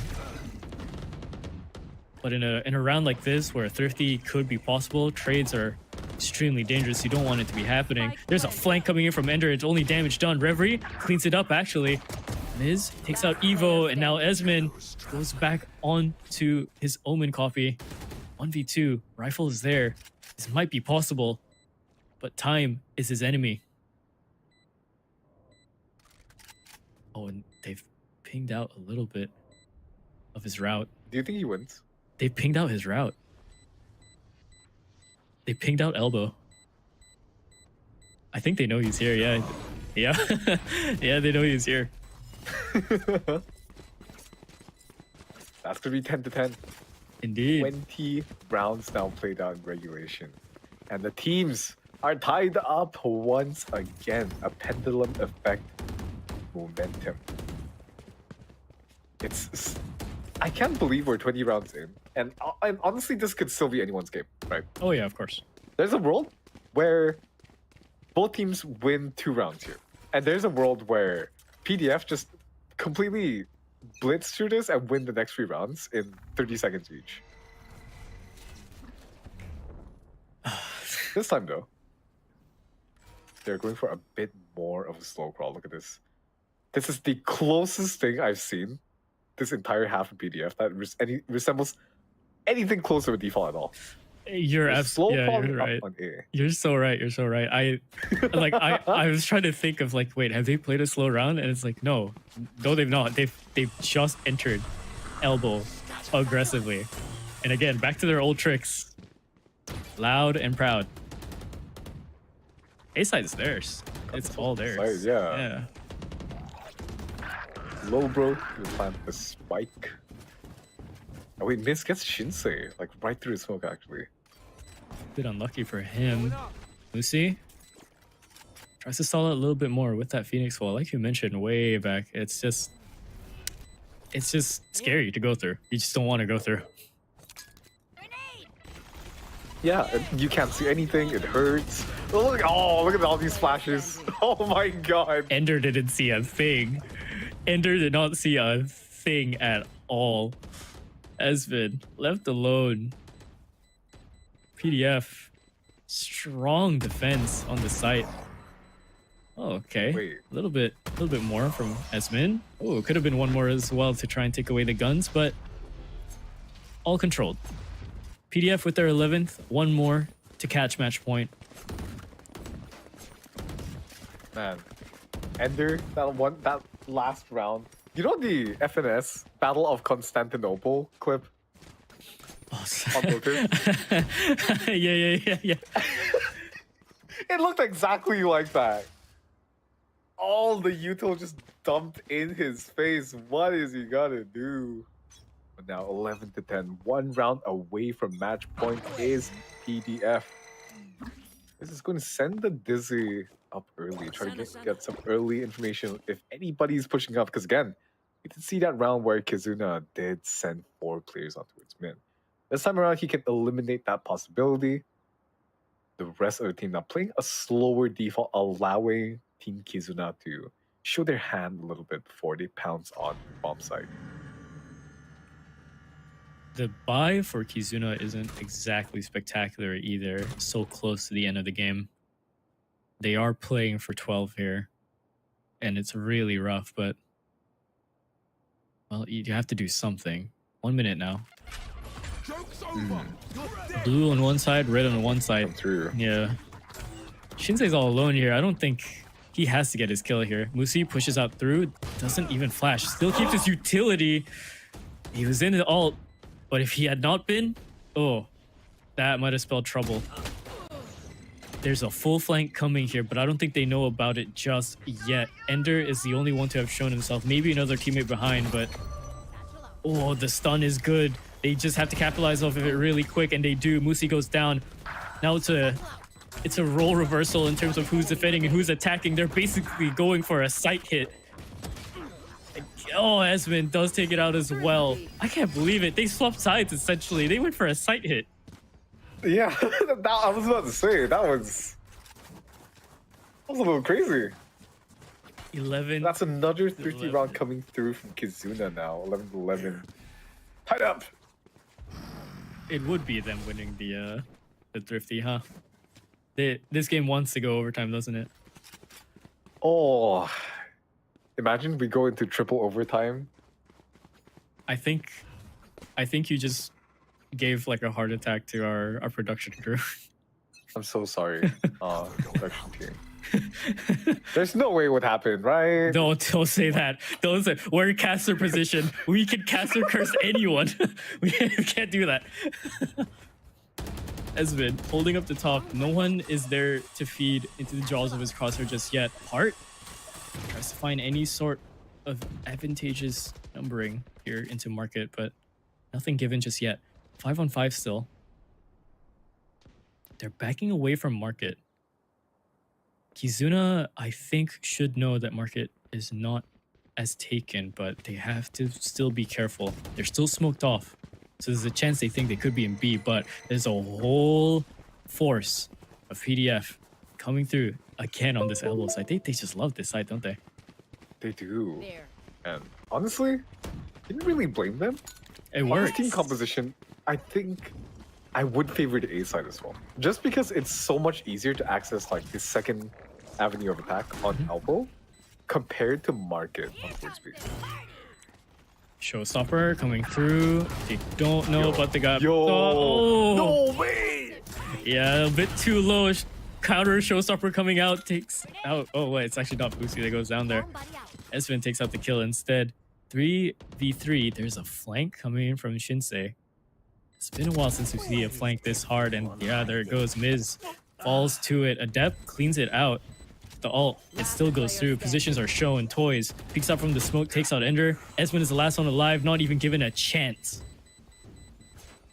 But in a round like this, where Thrifty could be possible, trades are extremely dangerous. You don't want it to be happening. There's a flank coming in from Ender. It's only damage done. Reverie cleans it up, actually. Miz takes out Evo, and now Esmond goes back onto his Omen copy. 1v2. Rifle is there. This might be possible, but time is his enemy. Oh, and they've pinged out a little bit of his route. Do you think he wins? They pinged out his route. They pinged out elbow. I think they know he's here. Yeah, yeah, yeah. They know he's here. That's gonna be 10 to 10. Indeed. 20 rounds now played out in regulation, and the teams are tied up once again. A pendulum effect momentum. I can't believe we're 20 rounds in, and honestly, this could still be anyone's game, right? Oh yeah, of course. There's a world where both teams win 2 rounds here, and there's a world where PDF just completely blitz through this and win the next 3 rounds in 30 seconds each. This time though, they're going for a bit more of a slow crawl. Look at this. This is the closest thing I've seen this entire half of PDF that resembles anything close to a default at all. You're absolutely crawling right. up on A. You're so right. You're so right. I was trying to think of like, wait, have they played a slow round? And it's like, no, they've not. They've just entered elbow aggressively, and again back to their old tricks. Loud and proud. A side's theirs. It's all theirs. Side, yeah. Yeah. Low bro, you plant the spike. Oh wait, Miz gets Shinsei, like right through the smoke actually. Bit unlucky for him. Lucy tries to stall out a little bit more with that Phoenix wall. Like you mentioned way back, it's just scary to go through. You just don't want to go through. Yeah, and you can't see anything, it hurts. Oh, look at all these flashes. Oh my god. Ender didn't see a thing. Ender did not see a thing at all. Esmond left alone. PDF, strong defense on the site. Oh, okay. Wait. A little bit more from Esmond. Oh, could have been one more as well to try and take away the guns, but all controlled. PDF with their 11th, one more to catch match point. Man, Ender, that last round. You know the FNS Battle of Constantinople clip? Oh, On Lotus? yeah. It looked exactly like that. All the util just dumped in his face. What is he gonna do? But now 11 to 10, 1 round away from match point is PDF. This is going to send the Dizzy up early. Try to get some early information if anybody's pushing up. Because again, we did see that round where Kizuna did send 4 players onto its mid. This time around, he can eliminate that possibility. the rest of the team now playing a slower default, allowing Team Kizuna to show their hand a little bit before they pounce on bomb site. The buy for Kizuna isn't exactly spectacular either. So close to the end of the game. They are playing for 12 here. And it's really rough, but... Well, you have to do something. 1 minute now. Joke's over. You're dead. Blue on one side, red on one side. Come through. Yeah. Shinsei's all alone here. I don't think he has to get his kill here. Musi pushes out through. Doesn't even flash. Still keeps his utility. He was in the ult. But if he had not been, oh, that might have spelled trouble. There's a full flank coming here, but I don't think they know about it just yet. Ender is the only one to have shown himself. Maybe another teammate behind, but... Oh, the stun is good. They just have to capitalize off of it really quick, and they do. Musi goes down. Now it's a role reversal in terms of who's defending and who's attacking. They're basically going for a sight hit. Oh, Esmond does take it out as well. I can't believe it. They swapped sides, essentially. They went for a sight hit. Yeah, I was about to say, that was a little crazy. 11. That's another 50 11. round coming through from Kizuna now. 11-11. Tied up. It would be them winning the Thrifty, huh? This game wants to go overtime, doesn't it? Oh, imagine we go into triple overtime. I think you just gave like a heart attack to our production crew. I'm so sorry, production team. There's no way it would happen, right? Don't say that. Don't say we're in caster position. We can caster curse anyone. We can't do that. Esmond holding up the top. No one is there to feed into the jaws of his crosshair just yet. Hart tries to find any sort of advantageous numbering here into market, but nothing given just yet. 5-on-5 still. They're backing away from market. Kizuna, I think, should know that market is not as taken, but they have to still be careful. They're still smoked off. So there's a chance they think they could be in B, but there's a whole force of PDF coming through again on this elbow side. They just love this side, don't they? They do. There. And honestly, didn't really blame them. It On works. this team composition, I think I would favor the A side as well. Just because it's so much easier to access like the second avenue of attack on elbow compared to market on towards B. Showstopper coming through. They don't know Yo. about the guy. Yo, Oh, no way! yeah, a bit too low. Counter Showstopper coming out takes out. Oh wait, it's actually not Boosie that goes down there. Esmond takes out the kill instead. 3v3. There's a flank coming in from Shinsei. It's been a while since we see a flank this hard, and yeah, there it goes. Miz falls to it. Adept cleans it out. The ult, it still goes through. Positions are shown. Toys peeks up from the smoke, takes out Ender. Esmond is the last one alive, not even given a chance.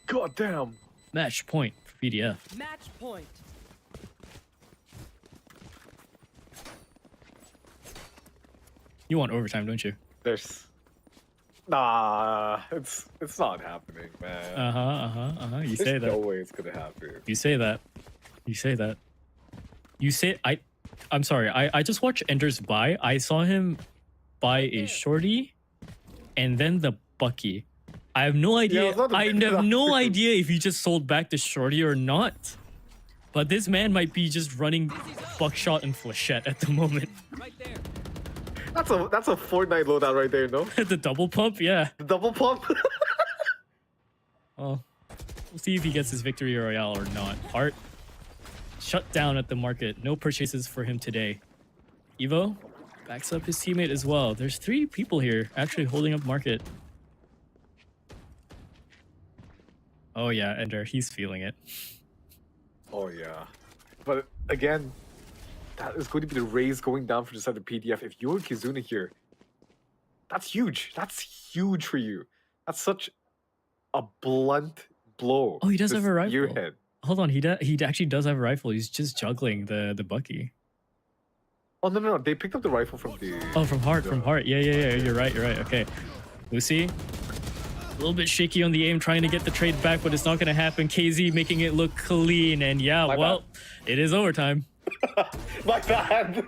God damn! Match point for PDF. Match point. You want overtime, don't you? There's it's not happening, man. You There's say no that. way it's gonna happen. You say that. You say that. You say I'm sorry. I just watched Ender's buy. I saw him buy a shorty and then the Bucky. I have no idea. it's not the I big have no factor. idea if he just sold back the shorty or not. But this man might be just running buckshot and flechette at the moment. Right there. That's a Fortnite loadout right there, no? The double pump, yeah. The double pump. Well, we'll see if he gets his victory royale or not. Hart shut down at the market. No purchases for him today. Evo backs up his teammate as well. There's 3 people here actually holding up market. Oh yeah, Ender, he's feeling it. Oh yeah, but again, that is going to be the raise going down for the side of PDF. If you're Kizuna here, that's huge. That's huge for you. That's such a blunt blow. Oh, he does to have a rifle. Your head. Hold on, he actually does have a rifle. He's just juggling the Bucky. Oh no, they picked up the rifle from the. Oh, from Hart. Yeah. You're right. Okay. Lucy little bit shaky on the aim, trying to get the trade back, but it's not going to happen. KZ making it look clean, and yeah, My well, it is overtime. My bad.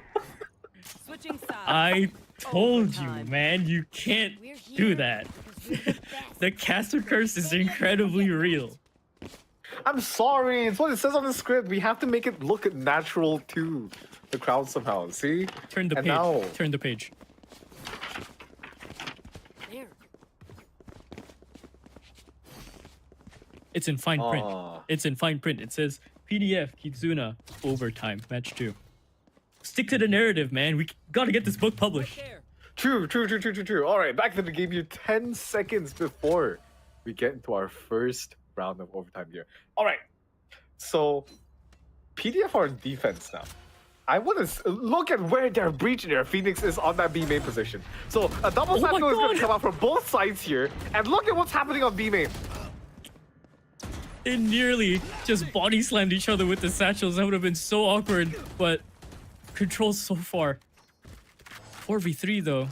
Switching sides. I told you, Overtime. man, you can't We're here do that. because we're the best. The caster curse is incredibly real. I'm sorry. It's what it says on the script. We have to make it look natural to the crowd somehow. See? Turn the And page. now- Turn the page. There. It's in fine print. Aw. It's in fine print. It says PDF Kizuna overtime match 2. Stick to the narrative, man. We gotta get this book published. There. True. All right, back to the game here. 10 seconds before we get into our first round of overtime here. All right, so PDF are in defense now. I want to look at where their breach there. Phoenix is on that B main position. So a double Oh my satchel is going God. to come out from both sides here. And look at what's happening on B main. They nearly just body slammed each other with the satchels. That would have been so awkward, but controls so far. 4v3 though.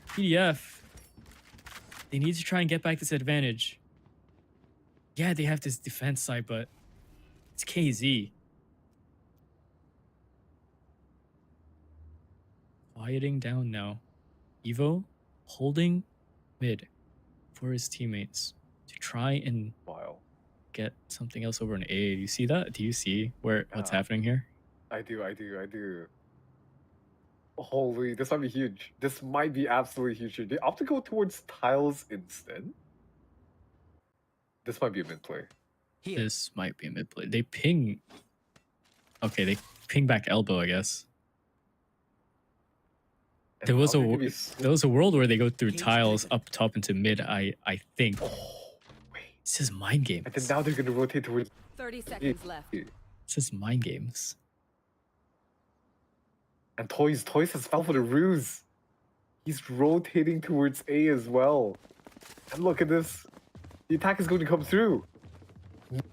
PDF. They need to try and get back this advantage. Yeah, they have this defense side, but it's KZ. Quieting down now. Evo holding mid for his teammates to try and Wow. get something else over an A. Do you see that? Do you see what's happening here? I do. Holy, this might be huge. This might be absolutely huge. They opt to go towards tiles instead. This might be a mid play. Here. This might be a mid play. They ping. Okay, they ping back elbow, I guess. There was How a they wo- could be sl- there was a world where they go through Cage tiles triggered. up top into mid. I think Oh, wait. this is mind games. And then now they're gonna rotate towards 30 seconds left. This is mind games. and Toys has fell for the ruse. He's rotating towards A as well. And look at this. The attack is going to come through.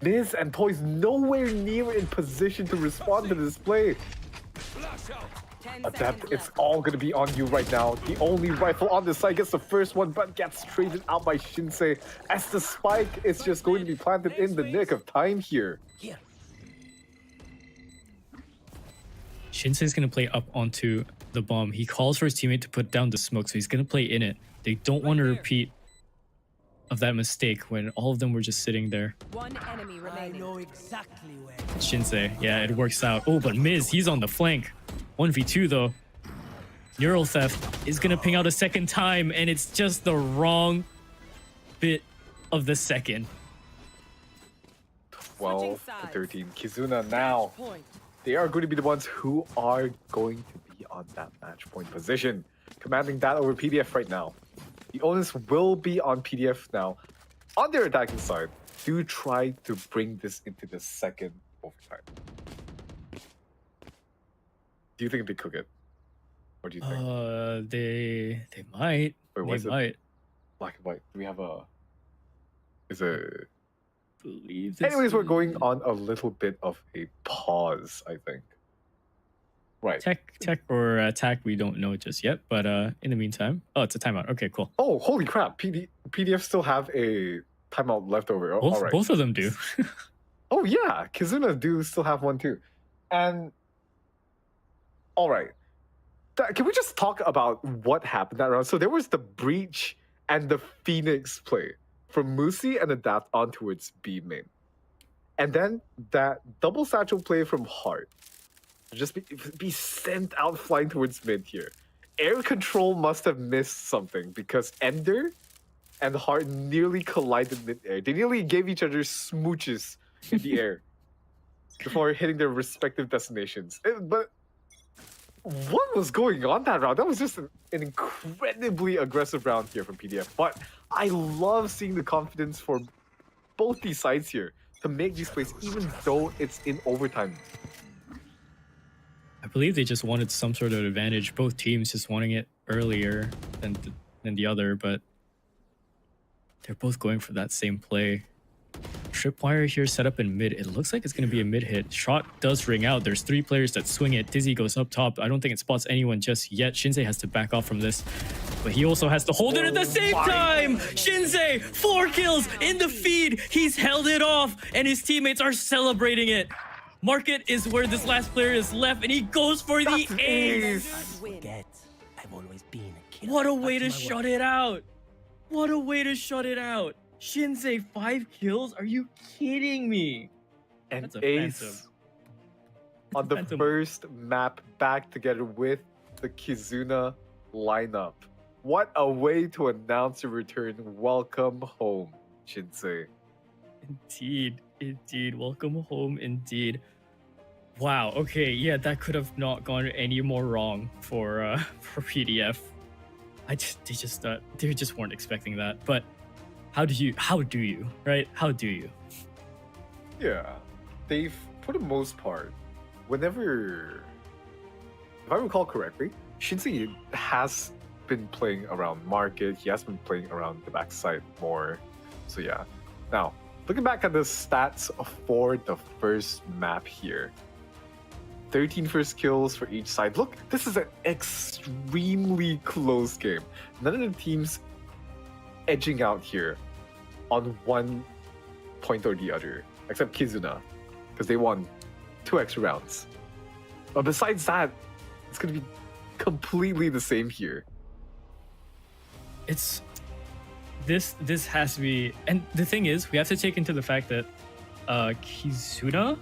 Miz and Toys nowhere near in position to respond to this play. 10 Adept, seconds it's left. all gonna be on you right now. The only rifle on this side gets the first one, but gets traded out by Shinsei. As the spike is just going to be planted in the nick of time here. Here. Shinsei's gonna play up onto the bomb. He calls for his teammate to put down the smoke, so he's gonna play in it. They don't want to repeat of that mistake when all of them were just sitting there. One enemy remaining. exactly where. Shinsei, yeah, it works out. Oh, but Miz, he's on the flank. 1v2 though. Neural Theft is gonna ping out a second time, and it's just the wrong bit of the second. 12 to sides. 13. Kizuna now. Point. They are going to be the ones who are going to be on that match point position. Commanding that over PDF right now. The onus will be on PDF now. On their attacking side, do try to bring this into the second overtime. Do you think they cook it? What do you think? They might. Wait, what's They it? might. Black and white. Do we have a... Is a... Believe this Anyways, we're is- going on a little bit of a pause, I think. Right. Tech or attack, we don't know just yet, but in the meantime, oh, it's a timeout. Okay, cool. Oh, holy crap. PDF still have a timeout left over. Oh, all right. Both of them do. Oh, yeah. Kizuna do still have one too. And, all right. Can we just talk about what happened that round? So there was the breach and the Phoenix play from Musi and Adapt on towards B main. And then that double satchel play from Heart. Just be sent out flying towards mid here. Air control must have missed something because Ender and Heart nearly collided mid-air. They nearly gave each other smooches in the air before hitting their respective destinations. But what was going on that round? That was just an incredibly aggressive round here from PDF. But I love seeing the confidence for both these sides here to make these plays even though it's in overtime. I believe they just wanted some sort of advantage. Both teams just wanting it earlier than the other, but they're both going for that same play. Tripwire here set up in mid. It looks like it's going to be a mid hit. Shot does ring out. There's 3 players that swing it. Dizzy goes up top. I don't think it spots anyone just yet. Shinsei has to back off from this. But he also has to hold it at the same my time. Shinsei, 4 kills in the feed. He's held it off, and his teammates are celebrating it. Market is where this last player is left, and he goes for the That's ace. ace. Win. I've always been a killer. What a way to shut it out. What a way to shut it out. Shinsei, 5 kills? Are you kidding me? An That's a ace phantom. on the Phantom. first map back together with the Kizuna lineup. What a way to announce your return. Welcome home, Shinsei. Indeed. Welcome home, indeed. Wow. Okay. Yeah, that could have not gone any more wrong for PDF. They just weren't expecting that. But how do you, right? How do you? Yeah, they've, for the most part, whenever, if I recall correctly, Shinsei has been playing around market. He has been playing around the backside more. So yeah. Now, looking back at the stats for the first map here. 13 first kills for each side. Look, this is an extremely close game. None of the teams edging out here on one point or the other, except Kizuna, because they won 2 extra rounds. But besides that, it's going to be completely the same here. It's this has to be, and the thing is, we have to take into the fact that Kizuna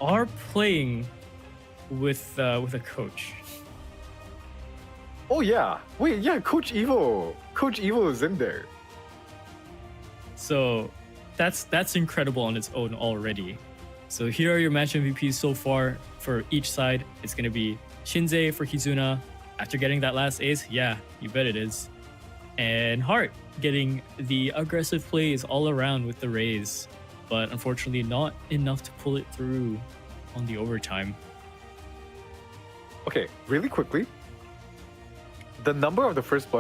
are playing with a coach. Oh yeah, wait, yeah, Coach Evo is in there. So that's incredible on its own already. So here are your match MVPs so far for each side. It's gonna be Shinsei for Kizuna. After getting that last ace, yeah, you bet it is. And Hart getting the aggressive plays all around with the raise, but unfortunately not enough to pull it through on the overtime. Okay, really quickly, the number of the first blood